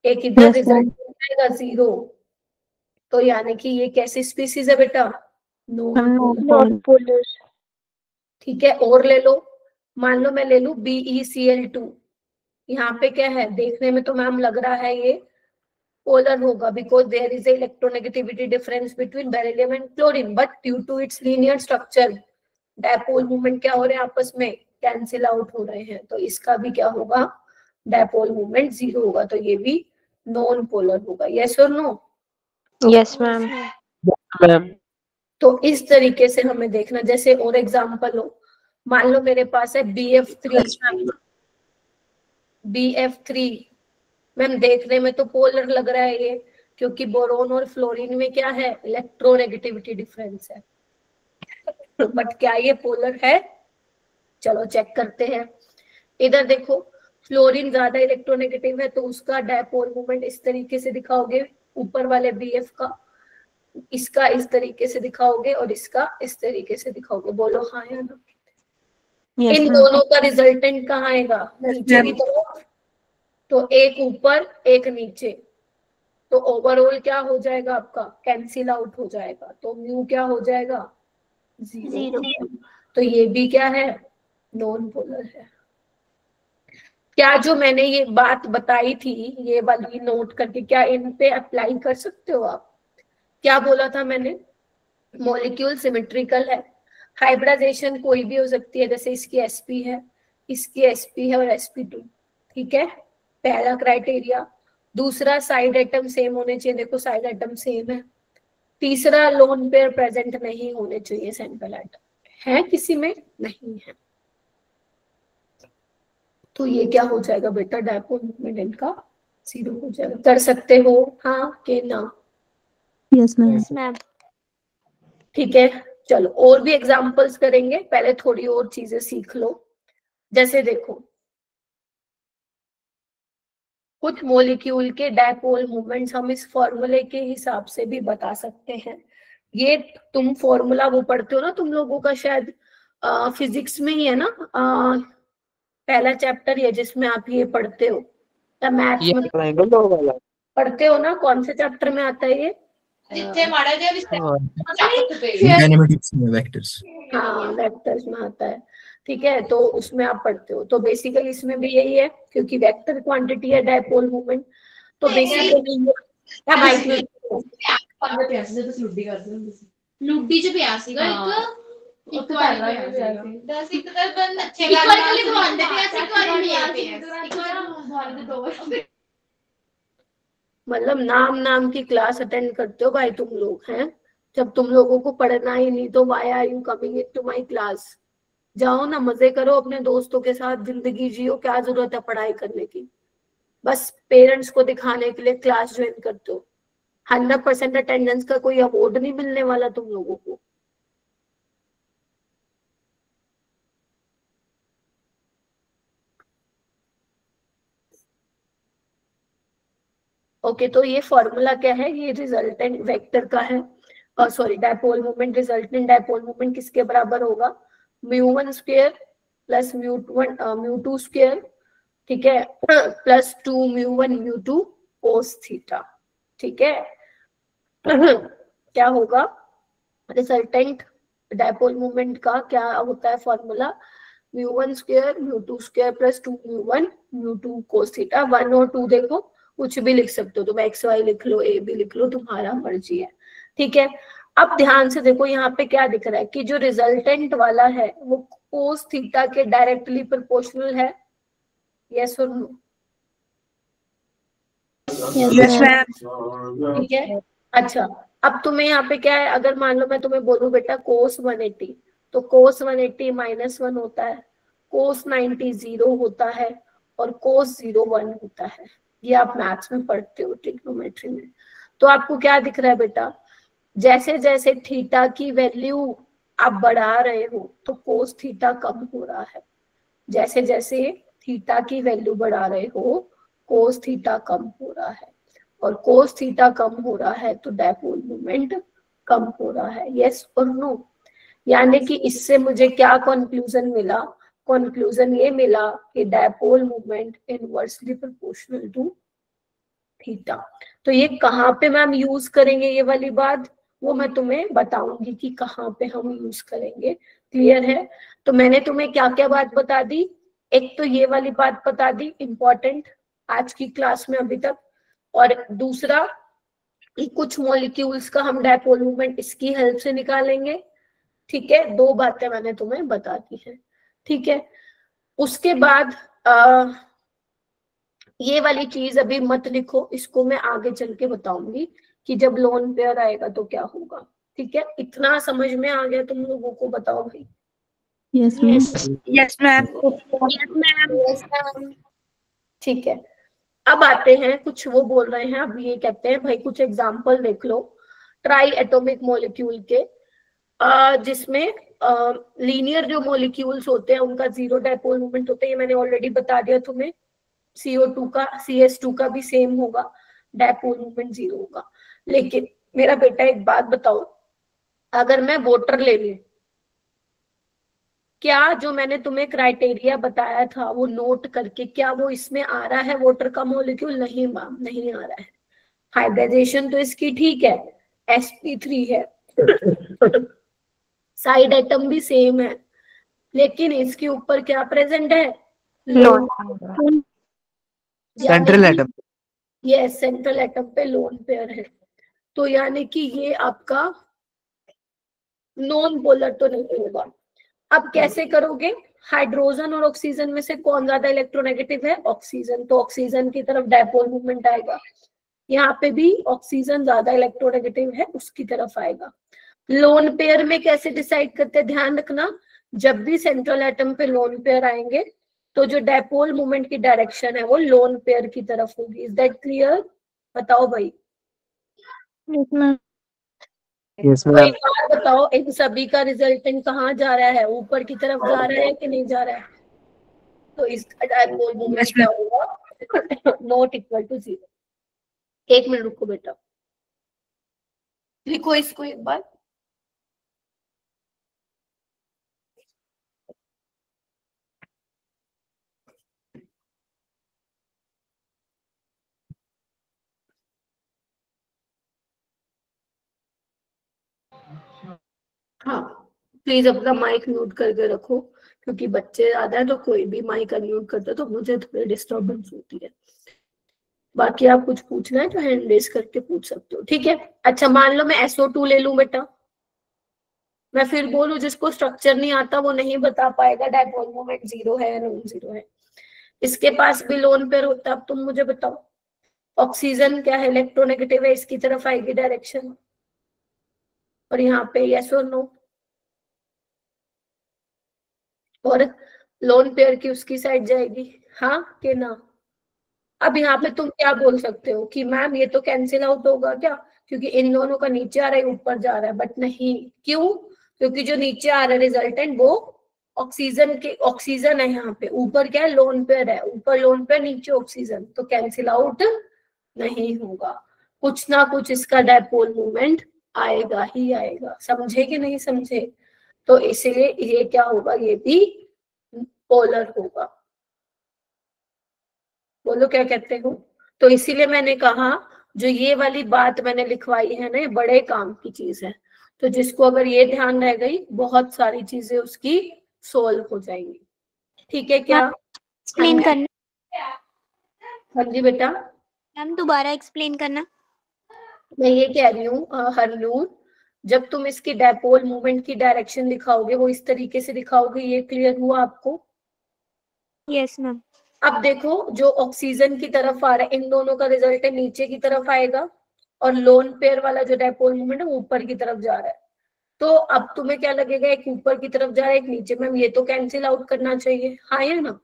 एक इधर रिजल्टेंट आएगा 0, तो यानी कि ये कैसी स्पीसीज है बेटा, नॉन पोलर। ठीक है, और ले लो, मान लो मैं ले लू BeCl2, यहाँ पे क्या है, देखने में तो मैम लग रहा है ये पोलर होगा because there is electronegativity difference between beryllium and chlorine, but due to its linear structure dipole movement क्या हो रहे हैं आपस में, कैंसिल आउट हो रहे हैं, तो इसका भी क्या होगा, डायपोल मूवमेंट 0 होगा, तो ये भी नॉन पोलर होगा, यस और नो। Yes ma'am. तो इस तरीके से हमें देखना, जैसे और एग्जांपल हो, मान लो मेरे पास है BF3, मैम देखने में तो पोलर लग रहा है ये, क्योंकि बोरोन और फ्लोरीन में क्या है, इलेक्ट्रोनेगेटिविटी डिफरेंस है, बट क्या ये पोलर है, चलो चेक करते हैं। इधर देखो फ्लोरीन ज्यादा इलेक्ट्रोनेगेटिव है, तो उसका डायपोल मूवमेंट इस तरीके से दिखाओगे, ऊपर वाले BF का, इसका इस तरीके से दिखाओगे और इसका इस तरीके से दिखाओगे, बोलो हाँ या ना। इन दोनों का रिजल्टेंट कहाँ आएगा, नीचे की तरफ, तो एक ऊपर एक नीचे, तो ओवरऑल क्या हो जाएगा आपका, कैंसिल आउट हो जाएगा, तो म्यू क्या हो जाएगा, 0। तो ये भी क्या है, नॉन पोलर है। क्या जो मैंने ये बात बताई थी ये वाली नोट करके, क्या इन पे अप्लाई कर सकते हो आप? क्या बोला था मैंने, मॉलिक्यूल सिमेट्रिकल है, हाइब्रिडाइजेशन कोई भी हो सकती है, जैसे इसकी sp है, इसकी sp है और sp2, ठीक है, पहला क्राइटेरिया। दूसरा साइड एटम सेम होने चाहिए, देखो साइड एटम सेम है। तीसरा लोन पेयर प्रेजेंट नहीं होने चाहिए, सेंट्रल एटम है किसी में, नहीं है, तो ये क्या हो जाएगा बेटा, डायपोल मूवमेंट इनका 0 हो जाएगा। कर सकते हो हाँ के ना? Yes ma'am. ठीक है, चलो और भी एग्जांपल्स करेंगे, पहले थोड़ी और चीजें सीख लो। जैसे देखो कुछ मॉलिक्यूल के डायपोल मूवमेंट्स हम इस फॉर्मूले के हिसाब से भी बता सकते हैं। ये तुम फॉर्मूला वो पढ़ते हो ना तुम लोगों का, शायद फिजिक्स में ही है ना, पहला चैप्टर ये जिसमें आप ये पढ़ते हो, मैथ्स में ट्रायंगल दो वाला पढ़ते हो ना, कौन से चैप्टर में आता है ये? ट्रिग्नोमेट्रिक्स में वेक्टर्स। हाँ, वेक्टर्स में आता है, ठीक है, तो उसमें आप पढ़ते हो। तो बेसिकली इसमें भी यही है, क्योंकि वेक्टर क्वांटिटी है डायपोल मोमेंट, तो बेसिकली क्या भाई लुड्डी च पिया सीगा एक बार 10 एक तर बंद अच्छे एक बार खाली दवांदे पिया सी, एक बार पिया सी, एक बार दवांदे दो बार। मतलब नाम नाम की क्लास अटेंड करते हो भाई तुम लोग, हैं? जब तुम लोगों को पढ़ना ही नहीं तो why are you coming into my class? जाओ ना, मजे करो अपने दोस्तों के साथ, जिंदगी जियो, क्या जरूरत है पढ़ाई करने की? बस पेरेंट्स को दिखाने के लिए क्लास ज्वाइन करते हो। 100% अटेंडेंस का कोई अवार्ड नहीं मिलने वाला तुम लोगों को। ओके, तो ये फॉर्मूला क्या है? ये रिजल्टेंट वेक्टर का है, और sorry dipole moment, resultant dipole moment किसके बराबर होगा? μ1 स्क्वायर प्लस μ2 स्क्वायर, ठीक है, प्लस 2 μ1 μ2 कोस थीटा, ठीक है। क्या होगा? रिजल्टेंट डायपोल मोमेंट का क्या होता है formula? μ1 square μ2 square plus 2 μ1 μ2 cos theta. 1 और 2 देखो, कुछ भी लिख सकते हो तुम, एक्स वाई लिख लो, ए भी लिख लो, तुम्हारा मर्जी है, ठीक है। अब ध्यान से देखो, यहाँ पे क्या दिख रहा है कि जो रिजल्टेंट वाला है वो कोस थीटा के डायरेक्टली प्रोपोर्शनल है, यस और नो? Yes ma'am. ठीक है, अच्छा, अब तुम्हें यहाँ पे क्या है, अगर मान लो मैं तुम्हें बोलूं बेटा कोस 180, तो कोस 180 -1 होता है, कोस 90 0 होता है, और कोस 0 1 होता है। ये आप मैथ्स में पढ़ते हो, ट्रिग्नोमेट्री में। तो आपको क्या दिख रहा है बेटा? जैसे जैसे थीटा की वैल्यू आप बढ़ा रहे हो तो कोस थीटा कम हो रहा है, जैसे जैसे थीटा की वैल्यू बढ़ा रहे हो कोस थीटा कम हो रहा है, और कोस थीटा कम हो रहा है तो डायपोल मोमेंट कम हो रहा है, यस और नो? यानी कि इससे मुझे क्या कंक्लूजन मिला? कंक्लूजन ये मिला कि dipole moment inversely proportional to theta. तो ये कहाँ पे मैम यूज करेंगे ये वाली बात, वो मैं तुम्हें बताऊंगी कि कहाँ पे हम यूज करेंगे, क्लियर है? तो मैंने तुम्हें क्या क्या बात बता दी? एक तो ये वाली बात बता दी इंपॉर्टेंट आज की क्लास में अभी तक, और दूसरा कि कुछ मॉलिक्यूल्स का हम डायपोल मोमेंट इसकी हेल्प से निकालेंगे, ठीक है। 2 बातें मैंने तुम्हें बता दी है, ठीक है। उसके बाद ये वाली चीज अभी मत लिखो, इसको मैं आगे चल के बताऊंगी कि जब लोन पेयर आएगा तो क्या होगा, ठीक है। इतना समझ में आ गया तुम लोगों को? बताओ भाई। Yes ma'am. Yes ma'am. ठीक है, अब आते हैं, कुछ वो बोल रहे हैं, अब ये कहते हैं भाई कुछ एग्जाम्पल देख लो ट्राई एटॉमिक मॉलिक्यूल के, जिसमें लीनियर जो मॉलिक्यूल्स होते हैं उनका 0 डायपोल मोमेंट होता है। ये मैंने ऑलरेडी बता दिया तुम्हें। CO2 का, CS2 का भी सेम होगा, डायपोल मोमेंट 0 होगा। लेकिन मेरा बेटा एक बात बताओ, अगर मैं वाटर ले लूं, क्या जो मैंने तुम्हें क्राइटेरिया बताया था वो नोट करके, क्या वो इसमें आ रहा है वाटर का मॉलिक्यूल? नहीं मैम, नहीं आ रहा है। हाइब्रिडाइजेशन तो इसकी ठीक है, sp3 है, साइड एटम भी सेम है, लेकिन इसके ऊपर क्या प्रेजेंट है? लोन। Central atom. ये सेंट्रल एटम पे लोन पेयर है, तो यानी कि ये आपका नॉन पोलर तो नहीं होगा। अब कैसे करोगे? हाइड्रोजन और ऑक्सीजन में से कौन ज्यादा इलेक्ट्रोनेगेटिव है? ऑक्सीजन, तो ऑक्सीजन की तरफ डायपोल मूवमेंट आएगा। यहाँ पे भी ऑक्सीजन ज्यादा इलेक्ट्रोनेगेटिव है, उसकी तरफ आएगा। लोन पेयर में कैसे डिसाइड करते हैं? ध्यान रखना, जब भी सेंट्रल एटम पे लोन पेयर आएंगे तो जो डायपोल मूवमेंट की डायरेक्शन है वो लोन पेयर की तरफ होगी। Is that clear? बताओ भाई। Yes ma'am. यस तो मैम। एक बार बताओ, इन सभी का रिजल्टेंट कहाँ जा रहा है? ऊपर की तरफ जा रहा है कि नहीं जा रहा है? तो इसका डायपोल मोमेंट क्या होगा? Not equal to 0। 1 मिनट रुको बेटा, लिखो इसको एक बार। हाँ प्लीज अपना माइक म्यूट करके रखो, क्योंकि बच्चे ज्यादा है तो कोई भी माइक अनम्यूट करता है तो मुझे थोड़ी डिस्टर्बेंस होती है। बाकी आप कुछ पूछना है तो हैंड रेज करके पूछ सकते हो, ठीक है। अच्छा मान लो मैं SO2 ले लूं बेटा, मैं फिर बोलूं जिसको स्ट्रक्चर नहीं आता वो नहीं बता पाएगा डायपोल मोमेंट 0 है या नॉन 0 है। इसके पास भी लोन पेयर होता, अब तुम मुझे बताओ ऑक्सीजन क्या है, इलेक्ट्रोनेगेटिव है, इसकी तरफ आएगी डायरेक्शन, और यहाँ पे यस और नो, और लोन पेयर की उसकी साइड जाएगी, हाँ कि ना। अब यहाँ पे तुम क्या बोल सकते हो कि मैम ये तो कैंसिल आउट होगा क्या, क्योंकि इन दोनों का नीचे आ रहा है ऊपर जा रहा है, बट नहीं, क्यों, क्योंकि जो नीचे आ रहा है रिजल्टेंट वो ऑक्सीजन है, यहाँ पे ऊपर क्या है लोन पेयर है, ऊपर लोन पेयर नीचे ऑक्सीजन, तो कैंसिल आउट नहीं होगा, कुछ ना कुछ इसका डायपोल मूवमेंट आएगा ही आएगा, समझे कि नहीं समझे। तो इसलिए ये क्या होगा, ये भी पोलर होगा। बोलो क्या कहते हो। तो इसीलिए मैंने कहा जो ये वाली बात मैंने लिखवाई है ना, ये बड़े काम की चीज है, तो जिसको अगर ये ध्यान रह गई बहुत सारी चीजें उसकी सोल्व हो जाएंगी, ठीक है क्या। एक्सप्लेन करना। हाँ जी बेटा। मैम दोबारा एक्सप्लेन करना। मैं ये कह रही हूँ हरनूर, जब तुम इसकी डायपोल मूवमेंट की डायरेक्शन दिखाओगे वो इस तरीके से दिखाओगे, ये क्लियर हुआ आपको। Yes ma'am. अब देखो जो ऑक्सीजन की तरफ आ रहा है इन दोनों का रिजल्ट नीचे की तरफ आएगा, और लोन पेयर वाला जो डायपोल मूवमेंट है वो ऊपर की तरफ जा रहा है। तो अब तुम्हें क्या लगेगा, एक ऊपर की तरफ जा रहा है एक नीचे, मैम ये तो कैंसिल आउट करना चाहिए, हाँ या ना।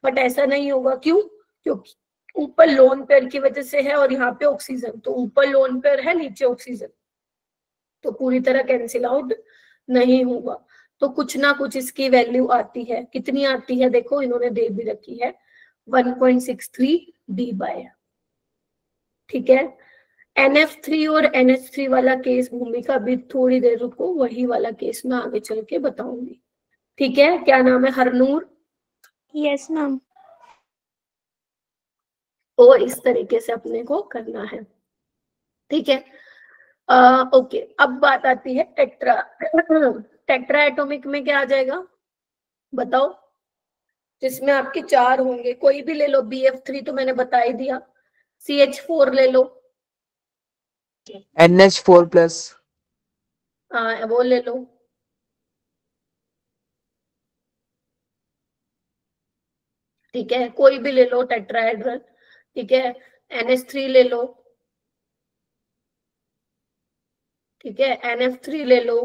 बट ऐसा नहीं होगा, क्यों, क्योंकि ऊपर लोन पेयर की वजह से है और यहाँ पे ऑक्सीजन, तो ऊपर लोन पेयर है नीचे ऑक्सीजन, तो पूरी तरह कैंसिल आउट नहीं होगा। तो कुछ ना कुछ इसकी वैल्यू आती है, कितनी आती है देखो इन्होंने दे भी रखी है 1.63 D/, ठीक है। NF3 और NH3 वाला केस भूमिका भी थोड़ी देर रुको, वही वाला केस मैं आगे चल के बताऊंगी, ठीक है। क्या नाम है, हरनूर। Yes ma'am. और इस तरीके से अपने को करना है, ठीक है। ओके अब बात आती है टेट्रा टेट्रा एटॉमिक में क्या आ जाएगा बताओ, जिसमें आपके 4 होंगे, कोई भी ले लो, BF3 तो मैंने बता ही दिया, CH4 ले लो, NH4+, वो ले लो, ठीक है, कोई भी ले लो टेट्राहेड्रल, ठीक है। NH3 ले लो, ठीक है, NF3 ले लो,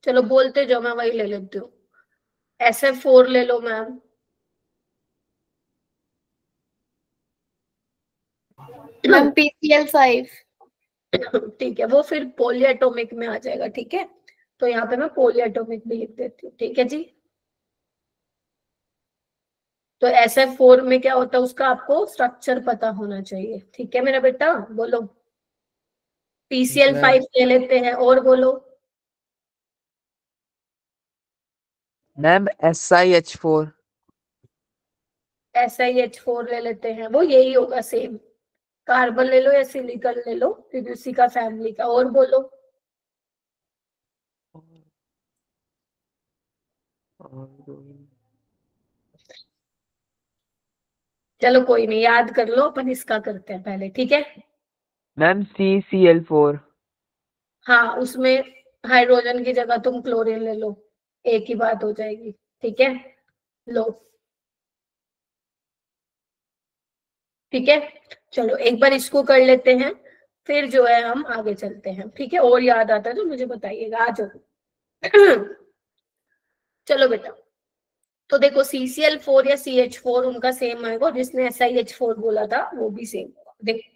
चलो बोलते जाओ मैं वही ले लेती हूँ, SF4 ले लो मैम, मैम PCl5, ठीक है, वो फिर पॉलीएटॉमिक में आ जाएगा, ठीक है। तो यहाँ पे मैं पॉलीएटॉमिक भी लिख देती हूँ, ठीक है जी। तो SF4 में क्या होता है उसका आपको स्ट्रक्चर पता होना चाहिए, ठीक है मेरा बेटा। बोलो PCl5 ले लेते हैं, और बोलो मैम SiH4, SiH4 ले लेते हैं, वो यही होगा सेम, कार्बन ले लो या सिलिकॉन ले लो, क्योंकि उसी का फैमिली का। और बोलो चलो कोई नहीं, याद कर लो, अपन इसका करते हैं पहले, ठीक है। मैम CCl4, हाँ उसमें हाइड्रोजन की जगह तुम क्लोरीन ले लो, एक ही बात हो जाएगी, ठीक है। लो ठीक है, चलो एक बार इसको कर लेते हैं, फिर जो है हम आगे चलते हैं, ठीक है। और याद आता है तो मुझे बताइएगा, आ जाओ चलो बेटा, तो देखो CCl4 या CH4 उनका सेम आएगा, जिसने SiH4 बोला था वो भी सेम होगा। देखो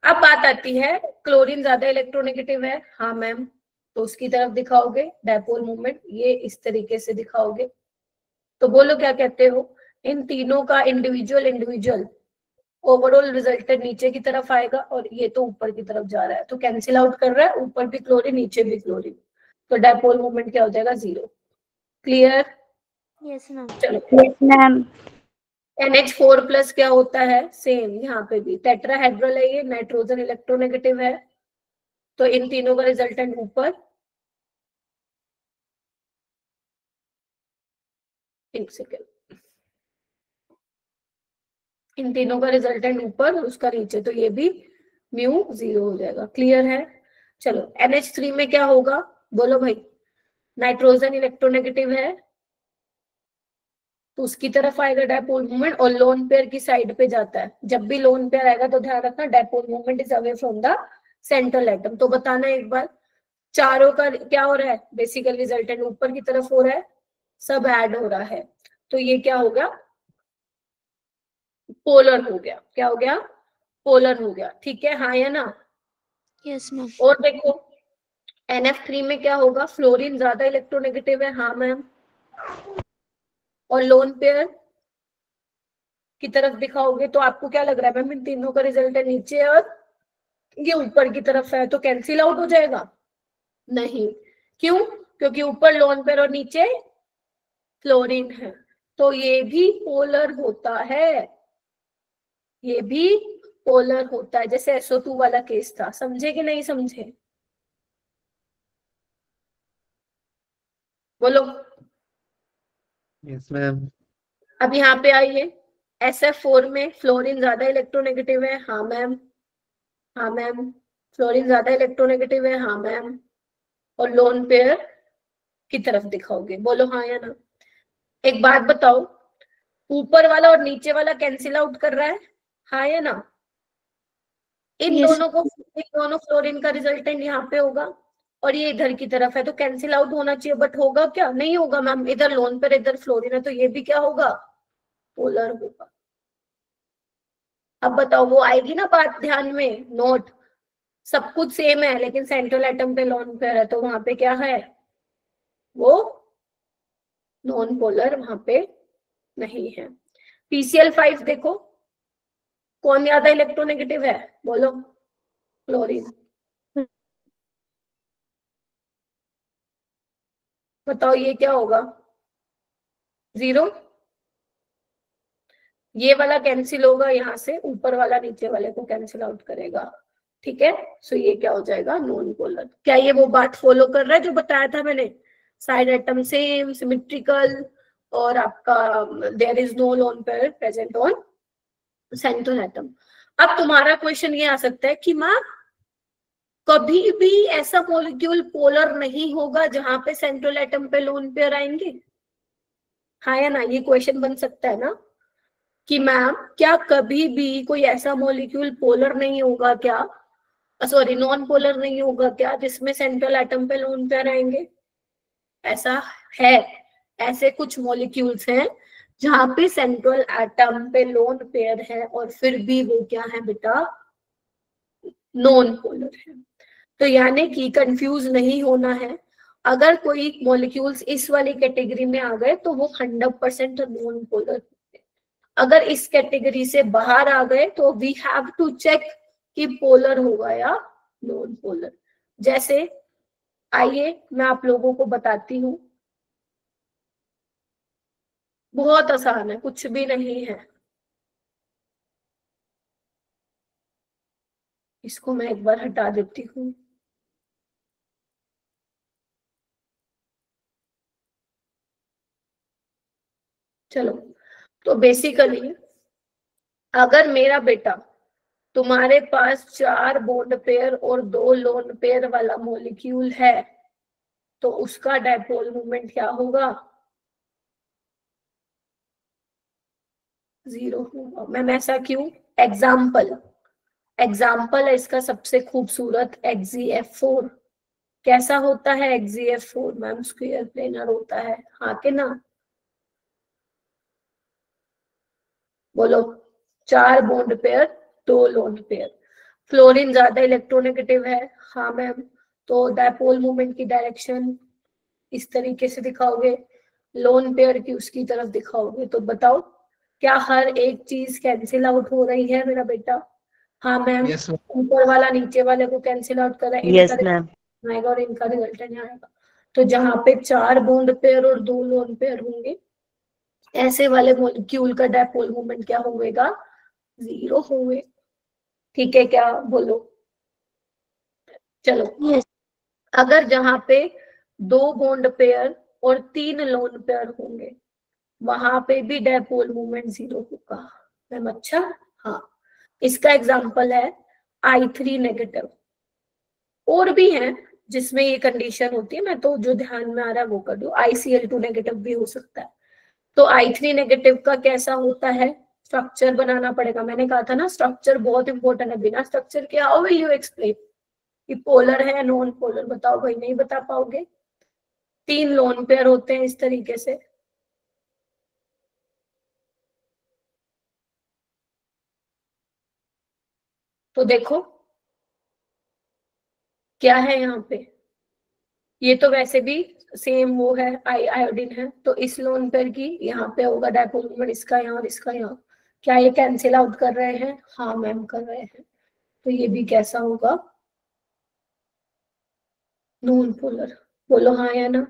अब बात आती है, क्लोरीन ज्यादा इलेक्ट्रोनेगेटिव है, हाँ मैम, तो उसकी तरफ दिखाओगे डायपोल मूवमेंट, ये इस तरीके से दिखाओगे। तो बोलो क्या कहते हो, इन तीनों का इंडिविजुअल ओवरऑल रिजल्टेंट नीचे की तरफ आएगा, और ये तो ऊपर की तरफ जा रहा है, तो कैंसिल आउट कर रहा है, ऊपर भी क्लोरीन नीचे भी क्लोरीन, तो डायपोल मूवमेंट क्या हो जाएगा 0। क्लियर। Yes ma'am. चलो यस मैम। NH4+ क्या होता है, सेम यहाँ पे भी टेट्राहेड्रल है, ये नाइट्रोजन इलेक्ट्रोनेगेटिव है, तो इन तीनों का रिजल्टेंट ऊपर, एक सेकेंड, इन तीनों का रिजल्टेंट ऊपर उसका नीचे, तो ये भी म्यू 0 हो जाएगा। क्लियर है? चलो NH3 में क्या होगा बोलो भाई। नाइट्रोजन इलेक्ट्रोनेगेटिव है तो उसकी तरफ आएगा डायपोल मूवमेंट, और लोन पेयर की साइड पे जाता है। जब भी लोन पेयर आएगा तो ध्यान रखना dipole movement is away from the central atom. तो बताना एक बार, चारों का क्या हो रहा है, बेसिकल रिजल्टेंट ऊपर की तरफ हो रहा है, सब ऐड हो रहा है, तो ये क्या हो गया, पोलर हो गया। क्या हो गया? पोलर हो गया। ठीक है, हाँ या ना? Yes ma'am. और देखो NF3 में क्या होगा, फ्लोरीन ज्यादा इलेक्ट्रोनेगेटिव है, हाँ मैम, और लोन पेयर की तरफ दिखाओगे तो आपको क्या लग रहा है मैम, इन तीनों का रिजल्ट है नीचे और ये ऊपर की तरफ है, तो कैंसिल आउट हो जाएगा? नहीं। क्यों? क्योंकि ऊपर लोन पेयर और नीचे फ्लोरीन है, तो ये भी पोलर होता है, ये भी पोलर होता है, जैसे SO2 वाला केस था। समझे कि नहीं समझे? बोलो। Yes ma'am. अब यहाँ पे आइए, SF4 में फ्लोरीन ज्यादा इलेक्ट्रोनेगेटिव है, हाँ मैम, हाँ मैम, फ्लोरीन ज्यादा इलेक्ट्रोनेगेटिव है, हाँ मैम, और लोन पेयर की तरफ दिखाओगे, बोलो हाँ या ना। एक बात बताओ, ऊपर वाला और नीचे वाला कैंसिल आउट कर रहा है, हाँ या ना? इन Yes. दोनों फ्लोरीन का रिजल्टेंट यहाँ पे होगा और ये इधर की तरफ है, तो कैंसिल आउट होना चाहिए, बट होगा क्या? नहीं होगा मैम, इधर लोन पर इधर फ्लोरीन है, तो ये भी क्या होगा, पोलर होगा। अब बताओ, वो आएगी ना बात ध्यान में, नोट, सब कुछ सेम है लेकिन सेंट्रल एटम पे लोन पेयर है, तो वहां पे क्या है, वो नॉन पोलर वहां पे नहीं है। PCl5 देखो, कौन ज्यादा इलेक्ट्रोनेगेटिव है, बोलो। क्लोरीन। बताओ ये क्या होगा, 0। ये वाला कैंसिल होगा यहाँ से, ऊपर वाला नीचे वाले को कैंसिल आउट करेगा। ठीक है, सो ये क्या हो जाएगा, नॉन पोलर। क्या ये वो बात फॉलो कर रहा है जो बताया था मैंने, साइड एटम सेम, सिमेट्रिकल, और आपका there is no lone pair present on central atom. अब तुम्हारा क्वेश्चन ये आ सकता है कि माँ कभी भी ऐसा मॉलिक्यूल पोलर नहीं होगा जहां पे सेंट्रल एटम पे लोन पेयर आएंगे, हाँ या ना? ये क्वेश्चन बन सकता है ना कि मैम क्या कभी भी कोई ऐसा मॉलिक्यूल पोलर नहीं होगा क्या, सॉरी नॉन पोलर नहीं होगा क्या, जिसमें सेंट्रल एटम पे लोन पेयर आएंगे? ऐसा है, ऐसे कुछ मॉलिक्यूल्स हैं जहां पे सेंट्रल एटम पे लोन पेयर है और फिर भी वो क्या है बेटा, नॉन पोलर है। तो यानी कि कंफ्यूज नहीं होना है, अगर कोई मॉलिक्यूल्स इस वाली कैटेगरी में आ गए तो वो 100% नॉन पोलर। अगर इस कैटेगरी से बाहर आ गए तो वी हैव टू चेक कि पोलर होगा या नॉन पोलर। जैसे आइए मैं आप लोगों को बताती हूँ, बहुत आसान है, कुछ भी नहीं है। इसको मैं एक बार हटा देती हूँ। चलो, तो बेसिकली अगर मेरा बेटा तुम्हारे पास 4 बॉन्ड पेयर और 2 लोन पेयर वाला मॉलिक्यूल है तो उसका डायपोल मूवमेंट क्या होगा, 0 होगा। मैम ऐसा क्यों? एग्जाम्पल है इसका सबसे खूबसूरत, XeF4। कैसा होता है XeF4? मैम स्क्वायर प्लेनर होता है, हाँ के ना? बोलो। 4 bond pair 2 lone pair, fluorine ज्यादा इलेक्ट्रोनेगेटिव है, हाँ मैम, तो डायपोल मूवमेंट की डायरेक्शन इस तरीके से दिखाओगे, लोन पेयर की उसकी तरफ दिखाओगे। तो बताओ क्या हर एक चीज कैंसिल आउट हो रही है मेरा बेटा? हाँ मैम, Yes, ma'am. ऊपर वाला नीचे वाले को कैंसिल आउट कर रहा है, Yes, इनका ma'am. आएगा और इनका रिजल्टेंट यहाँ आएगा। तो जहां पे 4 बॉन्ड पेयर और 2 लोन पेयर होंगे, ऐसे वाले मॉलिक्यूल का डायपोल मूवमेंट क्या होगा, 0 होगा। ठीक है क्या? बोलो। चलो Yes. अगर जहां पे 2 बॉन्ड पेयर और 3 लोन पेयर होंगे वहां पे भी डायपोल मोमेंट 0 होगा मैम। अच्छा हाँ, इसका एग्जांपल है I3 नेगेटिव। और भी हैं जिसमें ये कंडीशन होती है, मैं तो जो ध्यान में आ रहा है वो कर दूं। ICl2 नेगेटिव भी हो सकता है। तो I3 नेगेटिव का कैसा होता है, स्ट्रक्चर बनाना पड़ेगा। मैंने कहा था ना स्ट्रक्चर बहुत इंपॉर्टेंट है, बिना स्ट्रक्चर के हाउ विल यू एक्सप्लेन कि पोलर है नॉन पोलर। बताओ भाई, नहीं बता पाओगे। 3 लोन पेयर होते हैं इस तरीके से। तो देखो क्या है यहाँ पे, ये तो वैसे भी सेम वो है, आयोडीन है। तो इस लोन पेयर की यहाँ पे होगा डायपोल मोमेंट, इसका यहाँ और इसका यहाँ। क्या ये कैंसिल आउट कर रहे हैं? हाँ मैम कर रहे हैं। तो ये भी कैसा होगा, नॉन पोलर। बोलो हाँ या ना।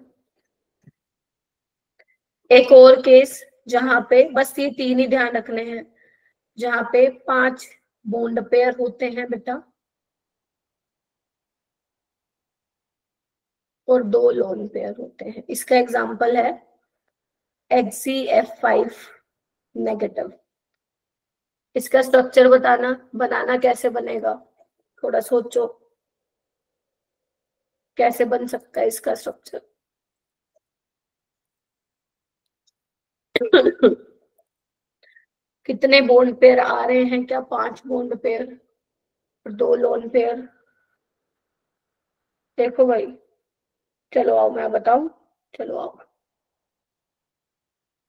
एक और केस जहां पे बस ये 3 ही ध्यान रखने हैं, जहां पे 5 बॉन्ड पेयर होते हैं बेटा और 2 लोन पेयर होते हैं। इसका एग्जांपल है HCF5 नेगेटिव। इसका स्ट्रक्चर बनाना कैसे बनेगा, थोड़ा सोचो कैसे बन सकता है इसका स्ट्रक्चर। कितने बॉन्ड पेयर आ रहे हैं, क्या 5 बॉन्ड पेयर और 2 लोन पेयर। देखो भाई, चलो आओ मैं बताऊं, चलो आओ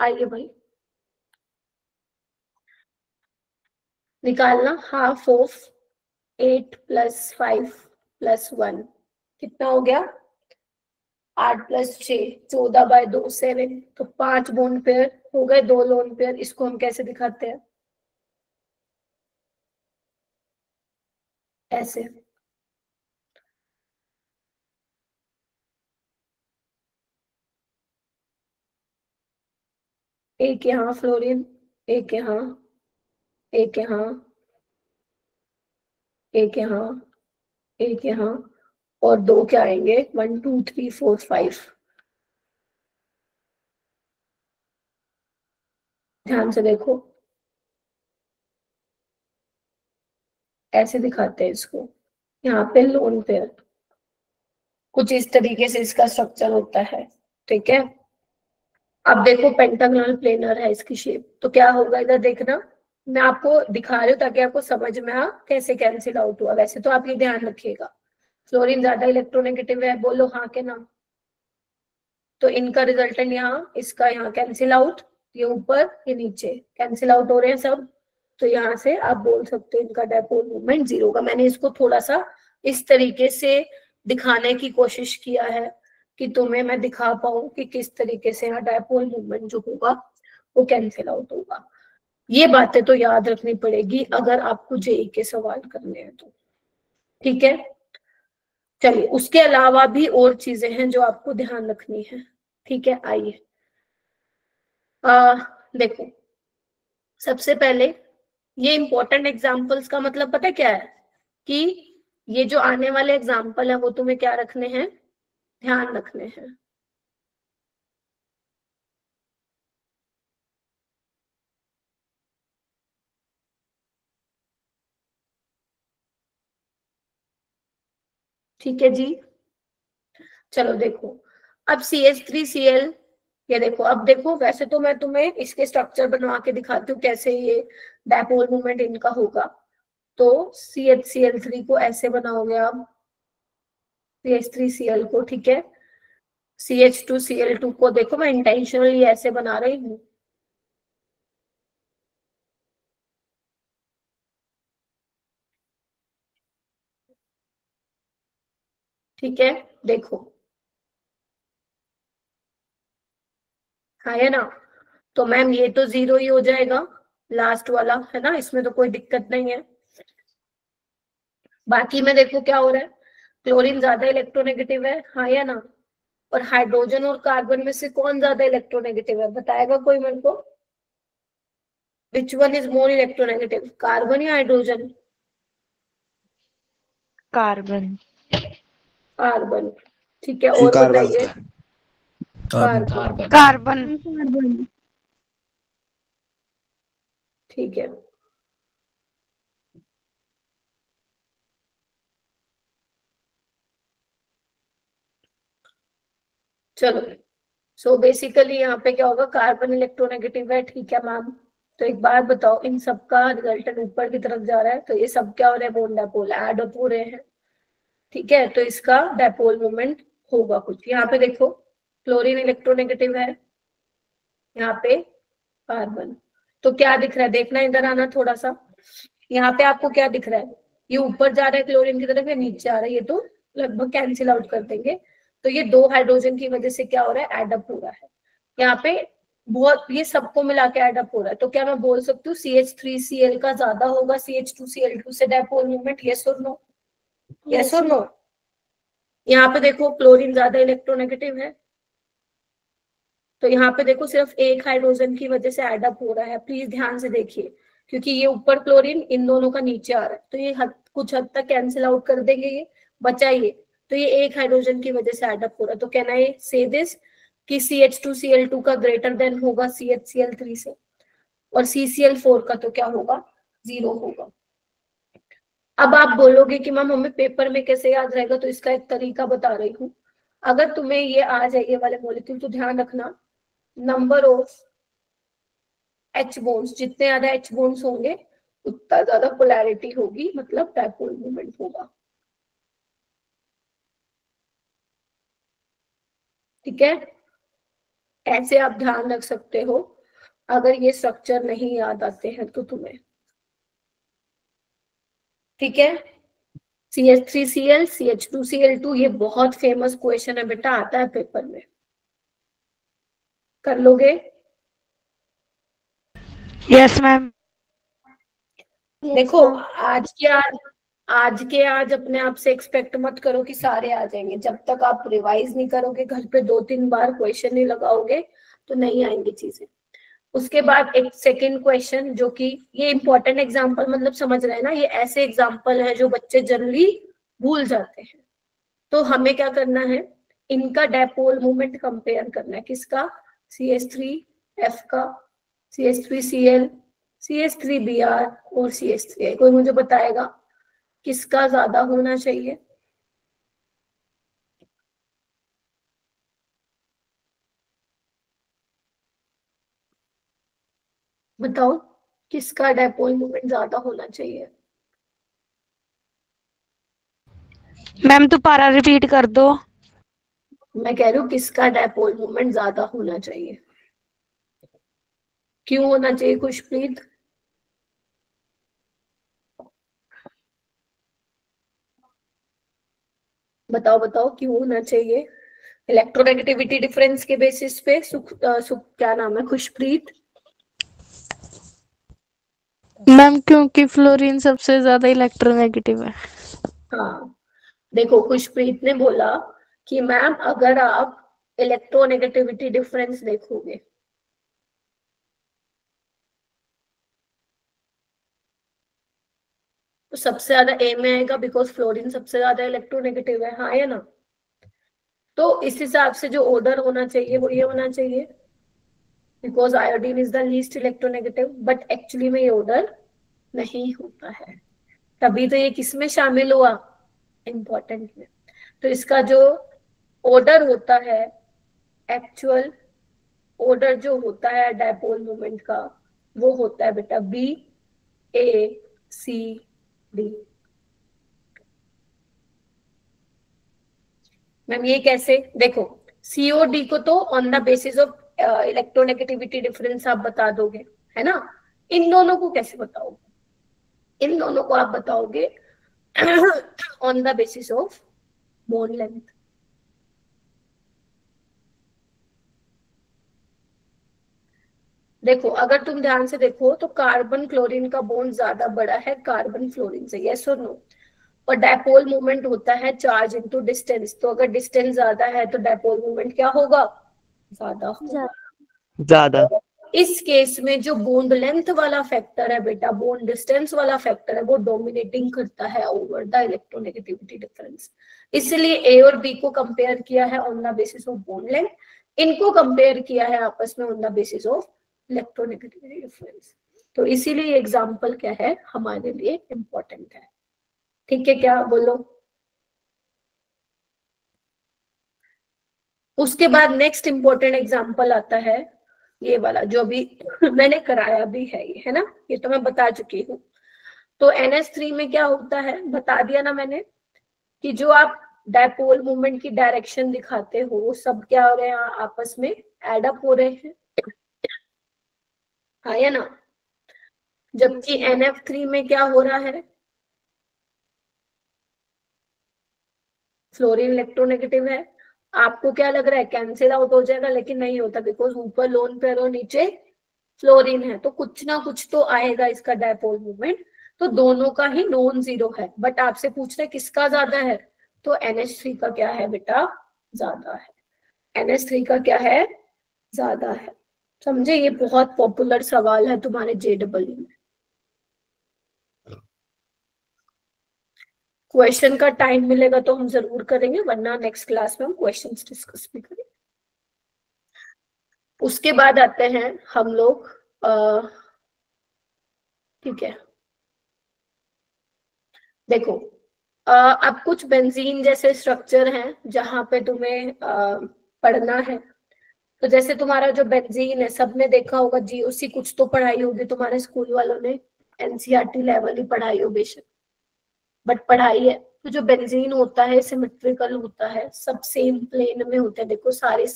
आइए भाई। निकालना हाफ ऑफ 8 + 5 + 1 कितना हो गया, 8 + 6 14/2 7। तो 5 बॉन्ड पेयर हो गए, 2 लोन पेयर। इसको हम कैसे दिखाते हैं, ऐसे। एक यहाँ फ्लोरीन, एक यहाँ, एक यहाँ, एक यहाँ, एक यहाँ और 2 क्या आएंगे 1 2 3 4 5। ध्यान से देखो, ऐसे दिखाते हैं इसको। यहाँ पे लोन पेयर कुछ इस तरीके से इसका स्ट्रक्चर होता है, ठीक है। अब देखो पेंटागोनल प्लेनर है इसकी शेप, तो क्या होगा इधर देखना। मैं आपको दिखा रही हूँ ताकि आपको समझ में आ कैसे कैंसिल आउट हुआ। वैसे तो आप ये ध्यान रखिएगा, फ्लोरीन ज्यादा इलेक्ट्रोनेगेटिव है, बोलो हाँ के ना। तो इनका रिजल्टेंट यहाँ, इसका यहाँ कैंसिल आउट, ये ऊपर ये नीचे कैंसिल आउट हो रहे हैं सब। तो यहाँ से आप बोल सकते हो इनका डायपोल मूवमेंट 0 होगा। मैंने इसको थोड़ा सा इस तरीके से दिखाने की कोशिश किया है कि तुम्हें मैं दिखा पाऊं कि किस तरीके से यहाँ डायपोल मूवमेंट जो होगा वो कैंसिल आउट होगा। ये बातें तो याद रखनी पड़ेगी अगर आपको जेई के सवाल करने हैं तो, ठीक है। चलिए उसके अलावा भी और चीजें हैं जो आपको ध्यान रखनी है, ठीक है। आइए देखो, सबसे पहले ये इंपॉर्टेंट एग्जाम्पल्स का मतलब पता क्या है कि ये जो आने वाले एग्जाम्पल है वो तुम्हें क्या रखने हैं, ध्यान रखने हैं। ठीक है जी। चलो देखो, अब CH3Cl, ये देखो। अब देखो वैसे तो मैं तुम्हें इसके स्ट्रक्चर बनवा के दिखाती हूँ कैसे ये डायपोल मूवमेंट इनका होगा। तो CHCl3 को ऐसे बनाओगे आप, CH3Cl को, ठीक है। CH2Cl2 को देखो मैं इंटेंशनली ऐसे बना रही हूँ, ठीक है। देखो हाँ है ना। तो मैम ये तो 0 ही हो जाएगा, लास्ट वाला है ना, इसमें तो कोई दिक्कत नहीं है। बाकी में देखो क्या हो रहा है, क्लोरीन ज्यादा इलेक्ट्रोनेगेटिव है, हाँ या ना। और हाइड्रोजन और कार्बन में से कौन ज्यादा इलेक्ट्रोनेगेटिव है, बताएगा कोई मेरे को। Which one is more electronegative, carbon या हाइड्रोजन? Carbon. कार्बन। ठीक है, और बताइए। कार्बन। कार्बन। ठीक है, चलो। सो बेसिकली यहाँ पे क्या होगा, कार्बन इलेक्ट्रोनेगेटिव है। ठीक है मैम, तो एक बात बताओ, इन सबका रिजल्टेंट ऊपर की तरफ जा रहा है, तो ये सब क्या हो रहा है, बोन डायपोल ऐड अप हो रहे हैं। ठीक है, तो इसका डायपोल मोमेंट होगा कुछ। यहाँ पे देखो, क्लोरीन इलेक्ट्रोनेगेटिव है, यहाँ पे कार्बन। तो क्या दिख रहा है, देखना, इधर आना थोड़ा सा। यहाँ पे आपको क्या दिख रहा है, ये ऊपर जा रहा है क्लोरीन की तरफ या नीचे आ रहा है, ये तो लगभग कैंसिल आउट कर देंगे। तो ये 2 हाइड्रोजन की वजह से क्या हो रहा है, एडअप हो रहा है। यहाँ पे बहुत, ये सबको मिला के एडअप हो रहा है। तो क्या मैं बोल सकती हूँ CH3Cl का ज्यादा होगा CH2Cl2 से डायपोल मूवमेंट? यस और नो? यस और नो? यहाँ पे देखो, क्लोरीन ज्यादा इलेक्ट्रोनेगेटिव है, तो यहाँ पे देखो सिर्फ एक हाइड्रोजन की वजह से एडअप हो रहा है। प्लीज ध्यान से देखिए, क्योंकि ये ऊपर क्लोरीन इन दोनों का नीचे आ रहा है, तो ये कुछ हद तक कैंसिल आउट कर देंगे, ये बचाइए। तो ये एक हाइड्रोजन की वजह से एडअप हो रहा है। तो कैन आई से दिस कि CH2Cl2 का ग्रेटर देन होगा CHCl3 से, और CCl4 का तो क्या होगा, 0 होगा। अब आप बोलोगे कि मैम हमें पेपर में कैसे याद रहेगा, तो इसका एक तरीका बता रही हूँ। अगर तुम्हें ये आ जाए ये वाले मॉलिक्यूल, तो ध्यान रखना, नंबर ऑफ H बोन्स, जितने ज्यादा H बोन्स होंगे उतना ज्यादा पोलैरिटी होगी, मतलब डायपोल मोमेंट होगा। ठीक है, ऐसे आप ध्यान रख सकते हो अगर ये स्ट्रक्चर नहीं याद आते हैं तो तुम्हें। ठीक है, CH3Cl CH2Cl2, ये बहुत फेमस क्वेश्चन है बेटा, आता है पेपर में, कर लोगे? Yes ma'am. देखो, आज के आज अपने आप से एक्सपेक्ट मत करो कि सारे आ जाएंगे। जब तक आप रिवाइज नहीं करोगे, घर पे 2-3 बार क्वेश्चन नहीं लगाओगे, तो नहीं आएंगी चीजें। उसके बाद एक सेकंड क्वेश्चन, जो कि ये इंपॉर्टेंट एग्जांपल, मतलब समझ रहे हैं ना, ये ऐसे एग्जांपल है जो बच्चे जनरली भूल जाते हैं। तो हमें क्या करना है, इनका डायपोल मोमेंट कंपेयर करना है। किसका? CH3F का, CH3Cl, CH3Br और CH3। कोई मुझे बताएगा किसका ज्यादा होना चाहिए? बताओ, किसका डायपोल मोमेंट ज्यादा होना चाहिए? मैम दोबारा रिपीट कर दो। मैं कह रही हूँ किसका डायपोल मोमेंट ज्यादा होना चाहिए? क्यों होना चाहिए खुशप्रीत? बताओ बताओ, क्यों होना चाहिए? इलेक्ट्रोनेगेटिविटी डिफरेंस के बेसिस पे। क्या नाम है, खुशप्रीत? मैम क्योंकि फ्लोरीन सबसे ज्यादा इलेक्ट्रोनेगेटिव है। हाँ, देखो खुशप्रीत ने बोला कि मैम अगर आप इलेक्ट्रोनेगेटिविटी डिफरेंस देखोगे, तो सबसे ज्यादा ए में आएगा, बिकॉज फ्लोरीन सबसे ज्यादा इलेक्ट्रोनेगेटिव है। हाँ या ना? तो इस हिसाब से जो ऑर्डर होना चाहिए वो ये होना चाहिए, because iodine is the least electronegative. But actually में ये ऑर्डर नहीं होता है, तभी तो ये किसमें शामिल हुआ, इंपॉर्टेंट में। तो इसका जो ऑर्डर होता है, एक्चुअल ऑर्डर जो होता है डायपोल मोमेंट का, वो होता है बेटा BACD। मैम ये कैसे? देखो, COD को तो on the basis of electronegativity difference आप बता दोगे, है ना? इन दोनों को कैसे बताओगे? इन दोनों को आप बताओगे on the basis of bond length. देखो, अगर तुम ध्यान से देखो तो कार्बन क्लोरीन का बॉन्ड ज्यादा बड़ा है कार्बन फ्लोरीन से, यस और नो? और डायपोल मूवमेंट होता है चार्ज इनटू डिस्टेंस, तो अगर डिस्टेंस ज्यादा है तो डायपोल मूवमेंट क्या होगा, ज्यादा होगा। ज्यादा। इस केस में जो बॉन्ड लेंथ वाला फैक्टर है बेटा, बॉन्ड डिस्टेंस वाला फैक्टर है, वो डोमिनेटिंग करता है ओवर द इलेक्ट्रोनेगेटिविटी डिफरेंस। इसलिए ए और बी को कंपेयर किया है on the basis of bond length, इनको कंपेयर किया है आपस में on the basis of electronegativity difference. तो इसीलिए एग्जाम्पल क्या है हमारे लिए इंपॉर्टेंट है। ठीक है, क्या बोलो। उसके बाद नेक्स्ट इंपॉर्टेंट एग्जाम्पल आता है ये वाला, जो भी मैंने कराया भी है, ये है ना, ये तो मैं बता चुकी हूँ। तो NH3 में क्या होता है, बता दिया ना मैंने, कि जो आप डायपोल मूवमेंट की डायरेक्शन दिखाते हो वो सब क्या हो रहे हैं, आपस में एड अप हो रहे हैं, हाँ या ना। जबकि NF3 में क्या हो रहा है, फ्लोरीन इलेक्ट्रोनेगेटिव है। आपको क्या लग रहा है कैंसिल आउट हो जाएगा, लेकिन नहीं होता, बिकॉज ऊपर लोन पेयर और नीचे फ्लोरीन है, तो कुछ ना कुछ तो आएगा इसका डायपोल मूवमेंट। तो दोनों का ही नॉन जीरो है, बट आपसे पूछ रहे किसका ज्यादा है, तो NH3 का क्या है बेटा, ज्यादा है। NH3 का क्या है, ज्यादा है। समझे, ये बहुत पॉपुलर सवाल है तुम्हारे JEE में। क्वेश्चन का टाइम मिलेगा तो हम जरूर करेंगे, वरना नेक्स्ट क्लास में हम क्वेश्चंस डिस्कस भी करेंगे। उसके बाद आते हैं हम लोग, ठीक है, देखो अब कुछ बेंजीन जैसे स्ट्रक्चर हैं जहां पे तुम्हें पढ़ना है। तो जैसे तुम्हारा जो बेंजीन है, सबने देखा होगा GOC, कुछ तो पढ़ाई होगी तुम्हारे स्कूल वालों ने, NCERT लेवल ही पढ़ाई हो बेशक, बट पढ़ाई है। तो जो बेंजीन होता है सिमेट्रिकल होता है, सब सेम प्लेन में होते हैं। देखो सारे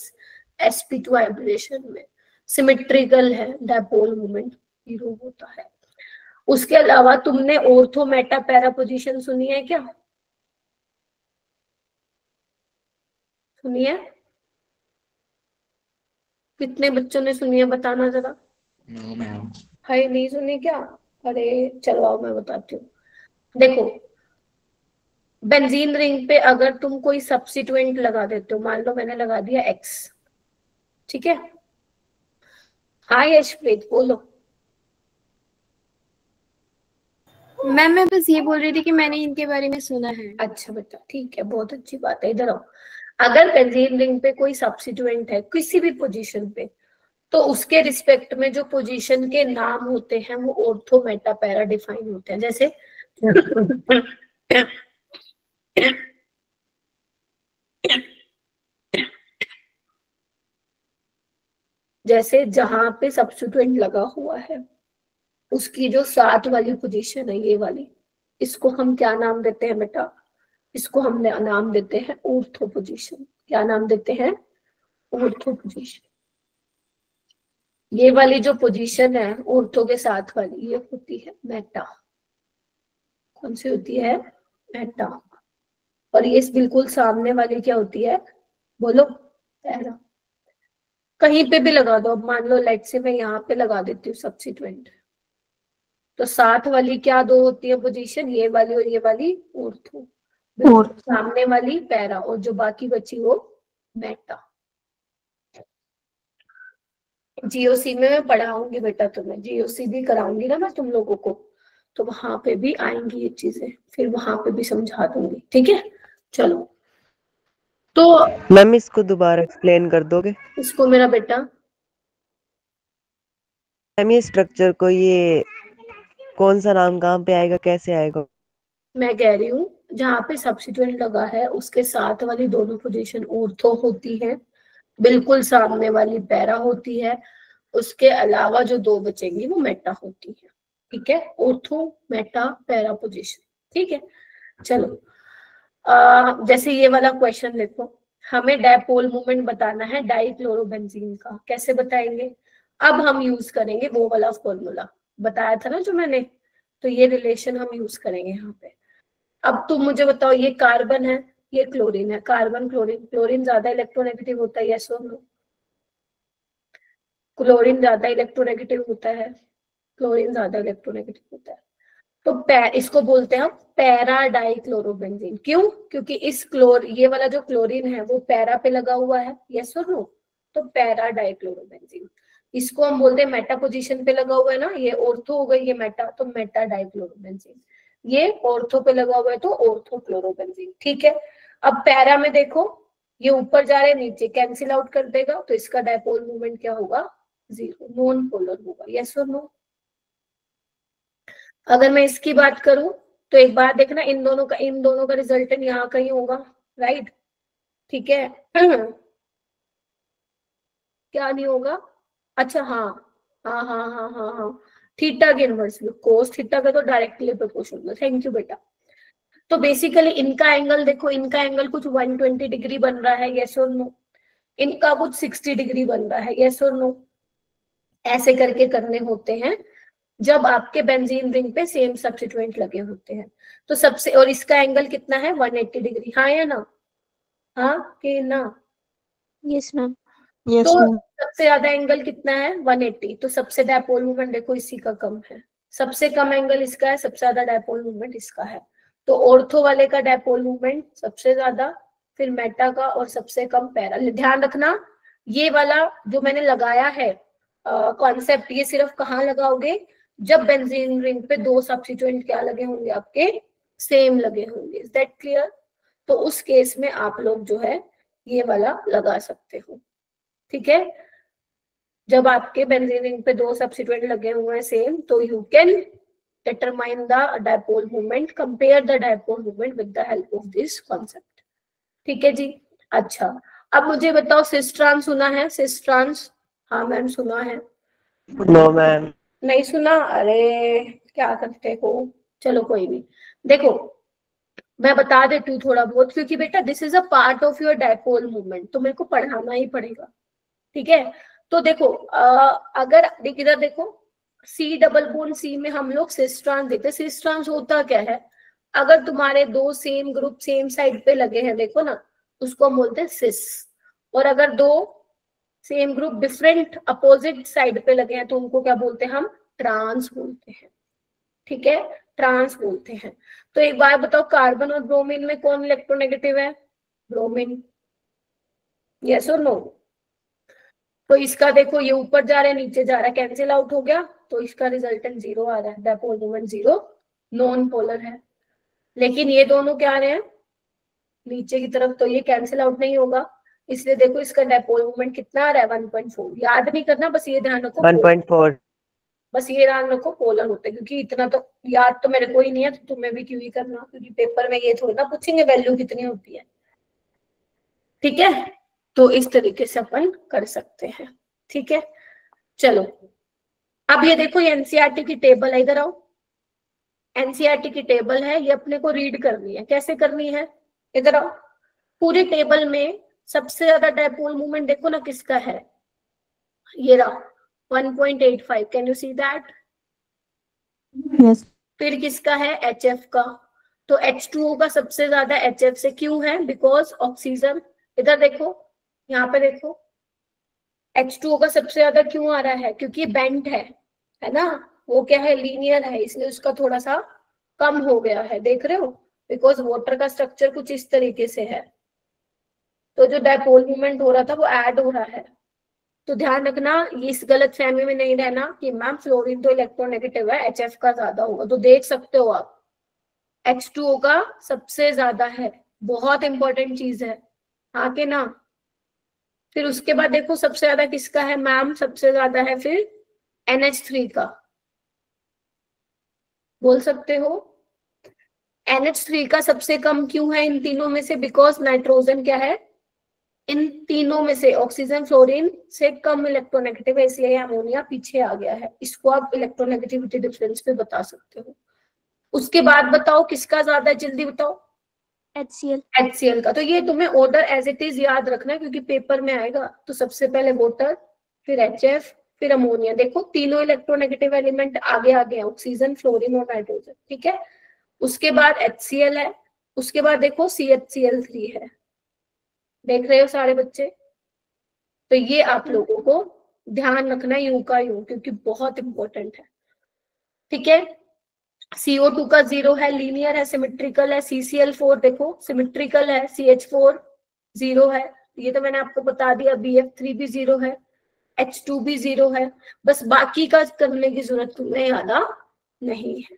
sp2 हाइब्रिडेशन में सिमेट्रिकल है, डायपोल मूवमेंट 0 होता है। उसके अलावा तुमने ऑर्थो मेटा पैरा पोजीशन सुनी है क्या, सुनी है? कितने बच्चों ने सुनी है, बताना जरा। No ma'am. हाय, नहीं सुनी क्या? अरे चलो आओ मैं बताती हूँ। देखो बेंजीन रिंग पे अगर तुम कोई सब्स्टिट्यूएंट लगा देते हो, मान लो मैंने लगा दिया X, ठीक है, हाँ यशप्रीत बोलो। मैम मैं बस ये बोल रही थी कि मैंने इनके बारे में सुना है। अच्छा बेटा, ठीक है, बहुत अच्छी बात है। इधर आओ। अगर बेंजीन रिंग पे कोई सब्स्टिट्यूएंट है किसी भी पोजीशन पे, तो उसके रिस्पेक्ट में जो पोजीशन के नाम होते हैं वो ऑर्थो मेटा पैरा डिफाइन होते हैं। जैसे जैसे जहां पे सब्स्टिट्यूएंट लगा हुआ है उसकी जो साथ वाली पोजीशन है, ये वाली, इसको हम क्या नाम देते हैं बेटा, इसको हम नाम देते हैं ऑर्थो पोजीशन। क्या नाम देते हैं, ऑर्थो पोजीशन। ये वाली जो पोजीशन है ऑर्थो के साथ वाली, ये होती है मेटा। कौन सी होती है, मेटा। और ये बिल्कुल सामने वाली क्या होती है, बोलो, पैरा। कहीं पे भी लगा दो, अब मान लो लेट से मैं यहाँ पे लगा देती हूँ सब्स्टिट्यूएंट, तो साथ वाली क्या दो होती है पोजीशन, ये वाली और ये वाली ऑर्थो, सामने वाली पैरा, और जो बाकी बची वो मेटा। GOC में मैं पढ़ाऊंगी बेटा तुम्हें, GOC भी कराऊंगी ना मैं तुम लोगों को, तो वहां पे भी आएंगी ये चीजें, फिर वहां पे भी समझा दूंगी, ठीक है। चलो, तो मैम इसको दोबारा एक्सप्लेन कर दोगे? इसको मेरा बेटा, मैम ये स्ट्रक्चर को, ये कौन सा नाम कहाँ पे आएगा, कैसे आएगा? मैं कह रही हूँ जहाँ पे सब्स्टिट्यूएंट लगा है उसके साथ वाली दोनों पोजीशन ऑर्थो होती है, बिल्कुल सामने वाली पैरा होती है, उसके अलावा जो दो बचेंगी वो मेटा होती है, ठीक है। ऑर्थो मेटा पैरा पोजीशन, ठीक है। चलो जैसे ये वाला क्वेश्चन देखो, हमें डायपोल मूवमेंट बताना है डाइक्लोरोबेंजीन का, कैसे बताएंगे? अब हम यूज करेंगे वो वाला फॉर्मूला बताया था ना जो मैंने, तो ये रिलेशन हम यूज करेंगे यहाँ पे। अब तुम मुझे बताओ, ये कार्बन है, ये क्लोरीन है, कार्बन क्लोरीन, क्लोरीन ज्यादा इलेक्ट्रोनेगेटिव होता है, यस और नो? क्लोरीन ज्यादा इलेक्ट्रोनेगेटिव होता है, क्लोरीन ज्यादा इलेक्ट्रोनेगेटिव होता है। तो इसको बोलते हैं हम पैरा डाइक्लोरोबेंजीन। क्यों? क्योंकि इस ये वाला जो क्लोरीन है वो पैरा पे लगा हुआ है, यस और नो? तो पैरा डाइक्लोरोबेंजीन। इसको हम बोलते हैं मेटा पोजीशन पे लगा हुआ है ना, ये ऑर्थो हो गई, ये मेटा, तो मेटा डाइक्लोरोबेंजीन। ये ऑर्थो पे लगा हुआ है तो ऑर्थो क्लोरोबेंजीन। ठीक है, अब पैरा में देखो, ये ऊपर जा रहे नीचे, कैंसिल आउट कर देगा, तो इसका डायपोल मूवमेंट क्या होगा, 0, नॉन पोलर होगा। यस और नो? अगर मैं इसकी बात करूं तो एक बार देखना, इन दोनों का रिजल्टेंट यहाँ कहीं होगा, राइट? ठीक है क्या नहीं होगा? अच्छा हाँ, थीटा के इनवर्स में, कोस थीटा का तो डायरेक्टली प्रोपोर्शनल। थैंक यू बेटा। तो बेसिकली इनका एंगल देखो, इनका एंगल कुछ 120 डिग्री बन रहा है, यस और नो? इनका कुछ 60 डिग्री बन रहा है, यस और नो? ऐसे करके करने होते हैं जब आपके बेंजीन रिंग पे सेम सब्स्टिट्यूएंट लगे होते हैं। तो सबसे, और इसका एंगल कितना है, 180 डिग्री। हाँ या ना? हाँ कि ना? Yes ma'am. तो सबसे ज्यादा एंगल कितना है, 180। तो सबसे डायपोल मूवमेंट देखो इसी का कम है, सबसे कम एंगल इसका है, सबसे ज्यादा डायपोल मूवमेंट इसका है। तो ऑर्थो वाले का डायपोल मूवमेंट सबसे ज्यादा, फिर मेटा का, और सबसे कम पैरा। ध्यान रखना, ये वाला जो मैंने लगाया है कॉन्सेप्ट, ये सिर्फ कहाँ लगाओगे, जब बेंजीन रिंग पे दो सब्स्टिट्यूएंट क्या लगे होंगे, आपके सेम लगे होंगे। Is that clear? तो उस केस में आप लोग जो है ये वाला लगा सकते हो। ठीक है, जब आपके बेंजीन रिंग पे दो सब्स्टिट्यूएंट लगे हुए हैं सेम, तो you can determine the dipole moment, compare the dipole moment with the help of this concept। ठीक है जी। अच्छा, अब मुझे बताओ, सिस्ट्रांस सुना है? सिस्ट्रांस? हाँ मैम सुना है। No ma'am. नहीं सुना? अरे क्या करते हो, चलो कोई नहीं। देखो मैं बता देती हूँ थोड़ा बहुत, क्योंकि बेटा this is a part of your dipole movement, तो मेरे को पढ़ाना ही पड़ेगा। ठीक है, तो देखो अगर इधर देखो, सी डबल बॉन्ड सी में हम लोग सिस ट्रांस देते हैं। सिस ट्रांस होता क्या है, अगर तुम्हारे दो सेम ग्रुप सेम साइड पे लगे हैं, देखो ना, उसको हम बोलते हैं सिस। और अगर दो same group different opposite side पे लगे हैं तो उनको क्या बोलते हैं, हम ट्रांस बोलते हैं। ठीक है, ट्रांस बोलते हैं। तो एक बार बताओ, कार्बन और ब्रोमीन में कौन इलेक्ट्रोनेगेटिव है, ब्रोमीन। यस और नो? तो इसका देखो, ये ऊपर जा रहा है नीचे जा रहा है, कैंसिल आउट हो गया, तो इसका रिजल्टेंट 0 आ रहा है, डायपोल मोमेंट 0, नॉन पोलर है। लेकिन ये दोनों क्या आ रहे हैं नीचे की तरफ, तो ये कैंसिल आउट नहीं होगा, इसलिए देखो इसका डायपोल मोमेंट कितना आ रहा है, 1.4। याद नहीं करना, बस ये ध्यान रखो 1.4। बस ये ध्यान रखो पोलर होते हैं, क्योंकि इतना तो याद तो मेरे को ही नहीं है, तो तुम्हें भी क्यों ही करना, क्योंकि पेपर में ये थोड़ी ना पूछेंगे वैल्यू कितनी होती है। ठीक है, तो इस तरीके से अपन कर सकते हैं। ठीक है, चलो अब ये देखो, ये एनसीईआरटी की टेबल है, इधर आओ। एनसीईआरटी की टेबल है, ये अपने को रीड करनी है। कैसे करनी है, इधर आओ। पूरी टेबल में सबसे ज्यादा डायपोल मूवमेंट देखो ना किसका है, ये रहा 1.85। Can you see that? Yes. फिर किसका है, HF का। तो H2O का सबसे ज्यादा HF से, क्यों है, बिकॉज ऑक्सीजन। इधर देखो, यहाँ पे देखो, H2O का सबसे ज्यादा क्यों आ रहा है, क्योंकि बेंट है ना, वो क्या है, लीनियर है, इसलिए उसका थोड़ा सा कम हो गया है, देख रहे हो, बिकॉज वाटर का स्ट्रक्चर कुछ इस तरीके से है, तो जो डायपोल मूवमेंट हो रहा था वो ऐड हो रहा है। तो ध्यान रखना, ये इस गलत फहमी में नहीं रहना कि मैम फ्लोरीन तो इलेक्ट्रोनेगेटिव है, HF का ज्यादा होगा। तो देख सकते हो आप, H2O का सबसे ज्यादा है, बहुत इंपॉर्टेंट चीज है, हाँ के ना। फिर उसके बाद देखो सबसे ज्यादा किसका है मैम, सबसे ज्यादा है फिर NH3 का, बोल सकते हो। NH3 का सबसे कम क्यों है इन तीनों में से, बिकॉज नाइट्रोजन क्या है, इन तीनों में से ऑक्सीजन फ्लोरीन से कम इलेक्ट्रोनेगेटिव है, इसलिए अमोनिया पीछे आ गया है। इसको आप इलेक्ट्रोनेगेटिविटी डिफरेंस पे बता सकते हो। उसके बाद बताओ किसका ज्यादा है, जल्दी बताओ। HCl का। तो ये तुम्हें ऑर्डर एज इट इज याद रखना है, क्योंकि पेपर में आएगा। तो सबसे पहले वाटर, फिर HF, फिर अमोनिया। देखो तीनों इलेक्ट्रोनेगेटिव एलिमेंट आगे आगे हैं, ऑक्सीजन फ्लोरीन और नाइट्रोजन। ठीक है, उसके बाद HCl है, उसके बाद देखो CHCl3 है। देख रहे हो सारे बच्चे? तो ये आप लोगों को ध्यान रखना, यू का यू, क्योंकि बहुत इंपॉर्टेंट है। ठीक है, CO2 का 0 है, लीनियर है, सिमेट्रिकल है। CCl4 देखो सिमेट्रिकल है, CH4 0 है, ये तो मैंने आपको बता दिया। BF3 भी 0 है। H2 भी 0 है, बस बाकी का करने की जरूरत तुम्हें ज्यादा नहीं है।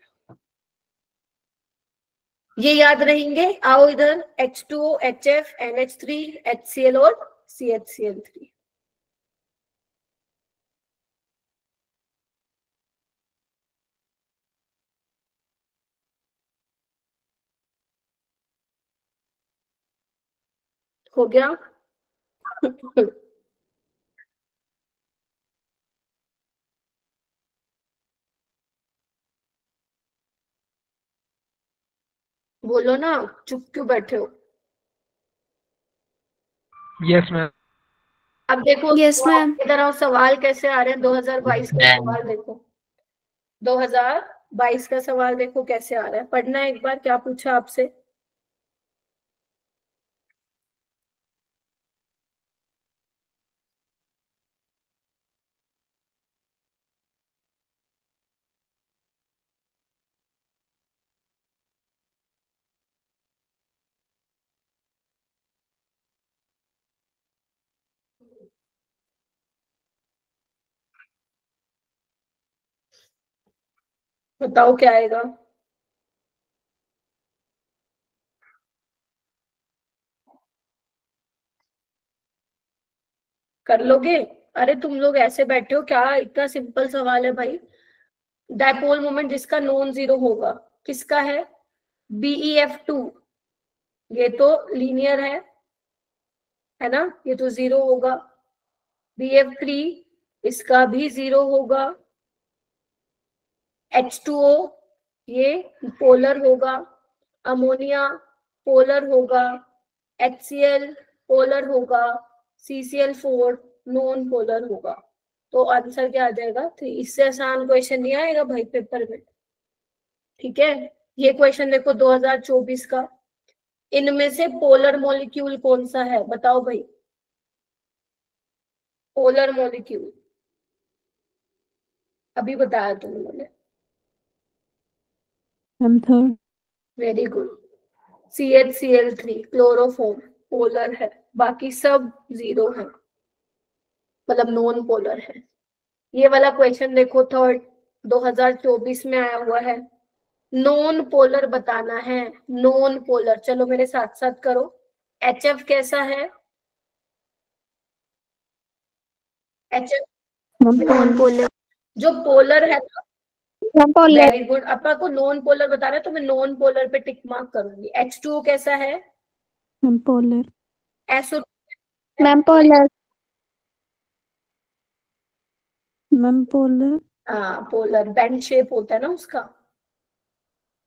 ये याद रहेंगे। आओ इधर, H2O, HF, NH3, HCl और CHCl3। हो गया? बोलो ना, चुप क्यों बैठे हो? Yes ma'am. अब देखो Yes, ma'am. इधर आओ, सवाल कैसे आ रहे हैं 2022 का सवाल देखो। 2022 का सवाल देखो कैसे आ रहा है, पढ़ना है एक बार। क्या पूछा आपसे? बताओ क्या आएगा? कर लोगे? अरे तुम लोग ऐसे बैठे हो क्या? इतना सिंपल सवाल है भाई। डायपोल मोमेंट जिसका नॉन जीरो होगा किसका है? BeF2। ये तो लीनियर है ना, ये तो 0 होगा। BF3 इसका भी 0 होगा। H2O ये पोलर होगा। अमोनिया पोलर होगा। HCl पोलर होगा। CCl4 नॉन पोलर होगा। तो आंसर क्या आ जाएगा? 3। इससे आसान क्वेश्चन नहीं आएगा भाई पेपर में, ठीक है? ये क्वेश्चन देखो 2024 का। इनमें से पोलर मॉलिक्यूल कौन सा है? बताओ भाई। पोलर मॉलिक्यूल अभी बताया तुम लोगों ने। Third. Very good. CHCl3 chloroform polar है, बाकी सब 0 है, मतलब नॉन पोलर है। ये वाला क्वेश्चन देखो थर्ड 2024 में आया हुआ है। नॉन पोलर बताना है, नॉन पोलर। चलो मेरे साथ साथ करो। HF कैसा है? HF non polar. जो पोलर है ना, नॉन पोलर। Very good. अपा को नॉन पोलर बताना है तो मैं नॉन पोलर पे टिक मार्क करूंगी। H2O कैसा है? Ma'am polar. SO ma'am polar. Ma'am polar. हाँ पोलर, बेंड शेप होता है ना उसका।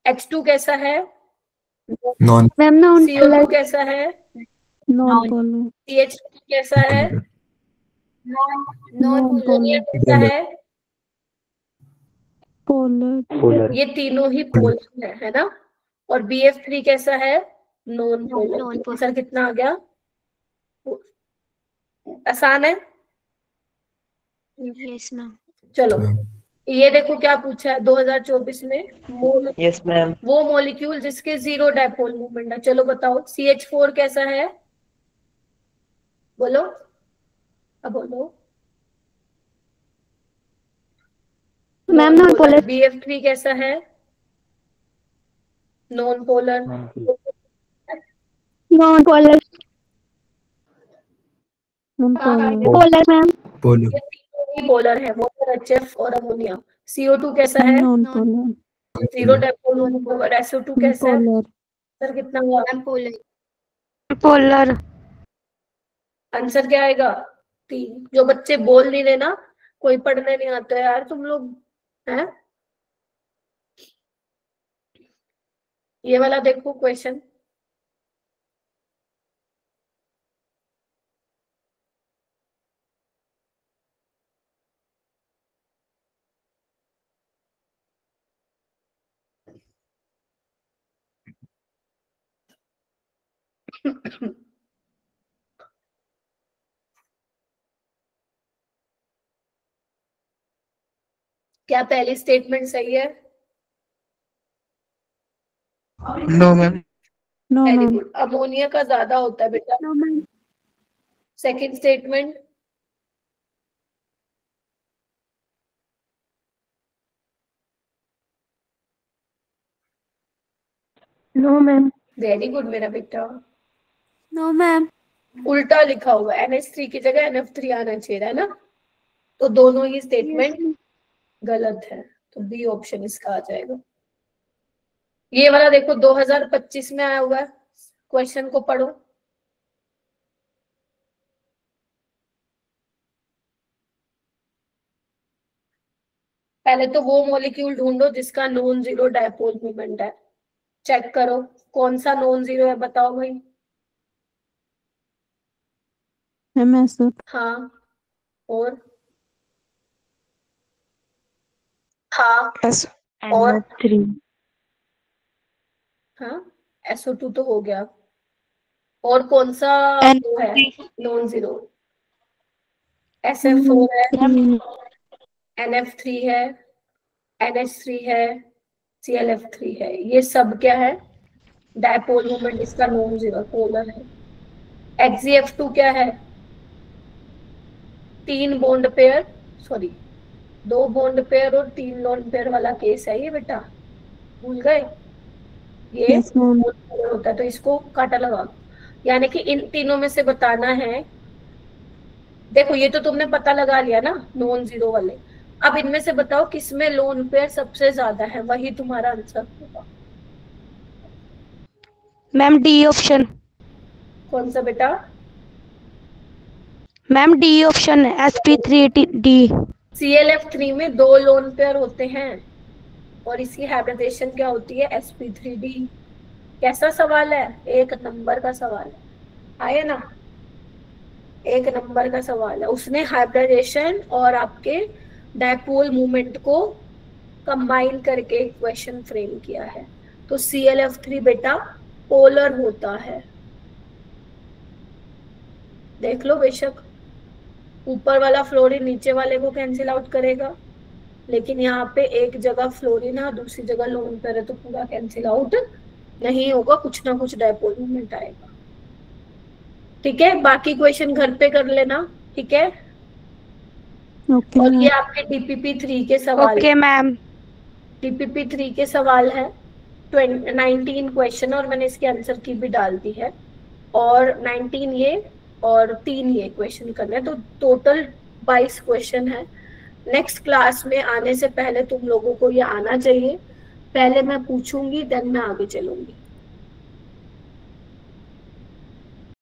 H2 कैसा है? Non ma'am non CO2 polar. कैसा है? Non polar. CH3 कैसा है? Non ammonia polar. कैसा है? पोलर। ये तीनों ही पोलर है ना? और BF3 कैसा है? Non polar. आंसर कितना आ गया? आसान है। Yes, ma'am. चलो ये देखो क्या पूछा है 2024 में। Yes ma'am. वो मॉलिक्यूल जिसके 0 डायपोल मूवमेंट है। चलो बताओ। CH4 कैसा है? बोलो, अब बोलो। Ma'am non polar. BF3 कैसा है? Non polar. Non polar. Ma'am polar. Polar ma'am. Polar polar है वाटर, HF और अमोनिया। CO2 कैसा है? Non polar. 0 dipole movement. SO2 कैसा है? पोलर। आंसर कितना हुआ? Polar. पोलर। आंसर क्या आएगा? 3। जो बच्चे बोल नहीं रहे ना, कोई पढ़ने नहीं आता यार तुम लोग, हैं? ये वाला देखो क्वेश्चन। क्या पहली स्टेटमेंट सही है? No ma'am. No very ma'am. Good. Ammonia का ज्यादा होता है बेटा। Second statement no ma'am. Very good मेरा बेटा। No ma'am. उल्टा लिखा हुआ है, NH3 की जगह NF3 आना चाहिए है ना, तो दोनों ही स्टेटमेंट गलत है, तो बी ऑप्शन इसका आ जाएगा। ये वाला देखो 2025 में आया हुआ है, क्वेश्चन को पढ़ो। पहले तो वो मॉलिक्यूल ढूंढो जिसका नॉन जीरो डायपोल मोमेंट है, चेक करो कौन सा नॉन जीरो है, बताओ भाई। हाँ और हाँ और हाँ SO2 तो हो गया, और कौन सा वो है नॉन जीरो? SF4 है, NF3 है, NH3 है, ClF3 है, ये सब क्या है? डायपोल मोमेंट इसका नॉन जीरो पोलर है। HgF2 क्या है? 3 bond pair, sorry 2 bond pair और 3 लॉन पेयर वाला केस है ये बेटा, भूल गए? ये होता है, तो इसको काटा लगा, यानी कि इन तीनों में से बताना है। देखो ये तो तुमने पता लगा लिया ना नॉन जीरो वाले, अब इनमें से बताओ किसमें लोन पेयर सबसे ज्यादा है, वही तुम्हारा आंसर होगा। Ma'am D option. कौन सा बेटा? मैम डी ऑप्शन है, sp3d। ClF3 में 2 लोन पेयर होते हैं और इसकी हाइब्रिडाइजेशन क्या होती है? sp3d। कैसा सवाल है? 1 नंबर का सवाल है, आए ना, 1 नंबर का सवाल है। उसने हाइब्रिडाइजेशन और आपके डायपोल मूवमेंट को कंबाइन करके एक क्वेश्चन फ्रेम किया है। तो ClF3 बेटा पोलर होता है, देख लो बेशक ऊपर वाला फ्लोरीन नीचे वाले को कैंसिल आउट करेगा, लेकिन यहाँ पे एक जगह फ्लोरीन है दूसरी जगह लोन पेयर है, तो पूरा कैंसिल आउट नहीं होगा, कुछ ना कुछ डायपोल मूवमेंट आएगा। ठीक है, बाकी क्वेश्चन घर पे कर लेना, ठीक है? और ये आपके DPP3 के सवाल। Okay ma'am. DPP3 के सवाल है 19 क्वेश्चन और मैंने इसके आंसर की भी डाल दी है, और 19 ये और 3 ये क्वेश्चन करने, तो टोटल 22 क्वेश्चन है। नेक्स्ट क्लास में आने से पहले तुम लोगों को ये आना चाहिए, पहले मैं पूछूंगी देन मैं आगे चलूंगी।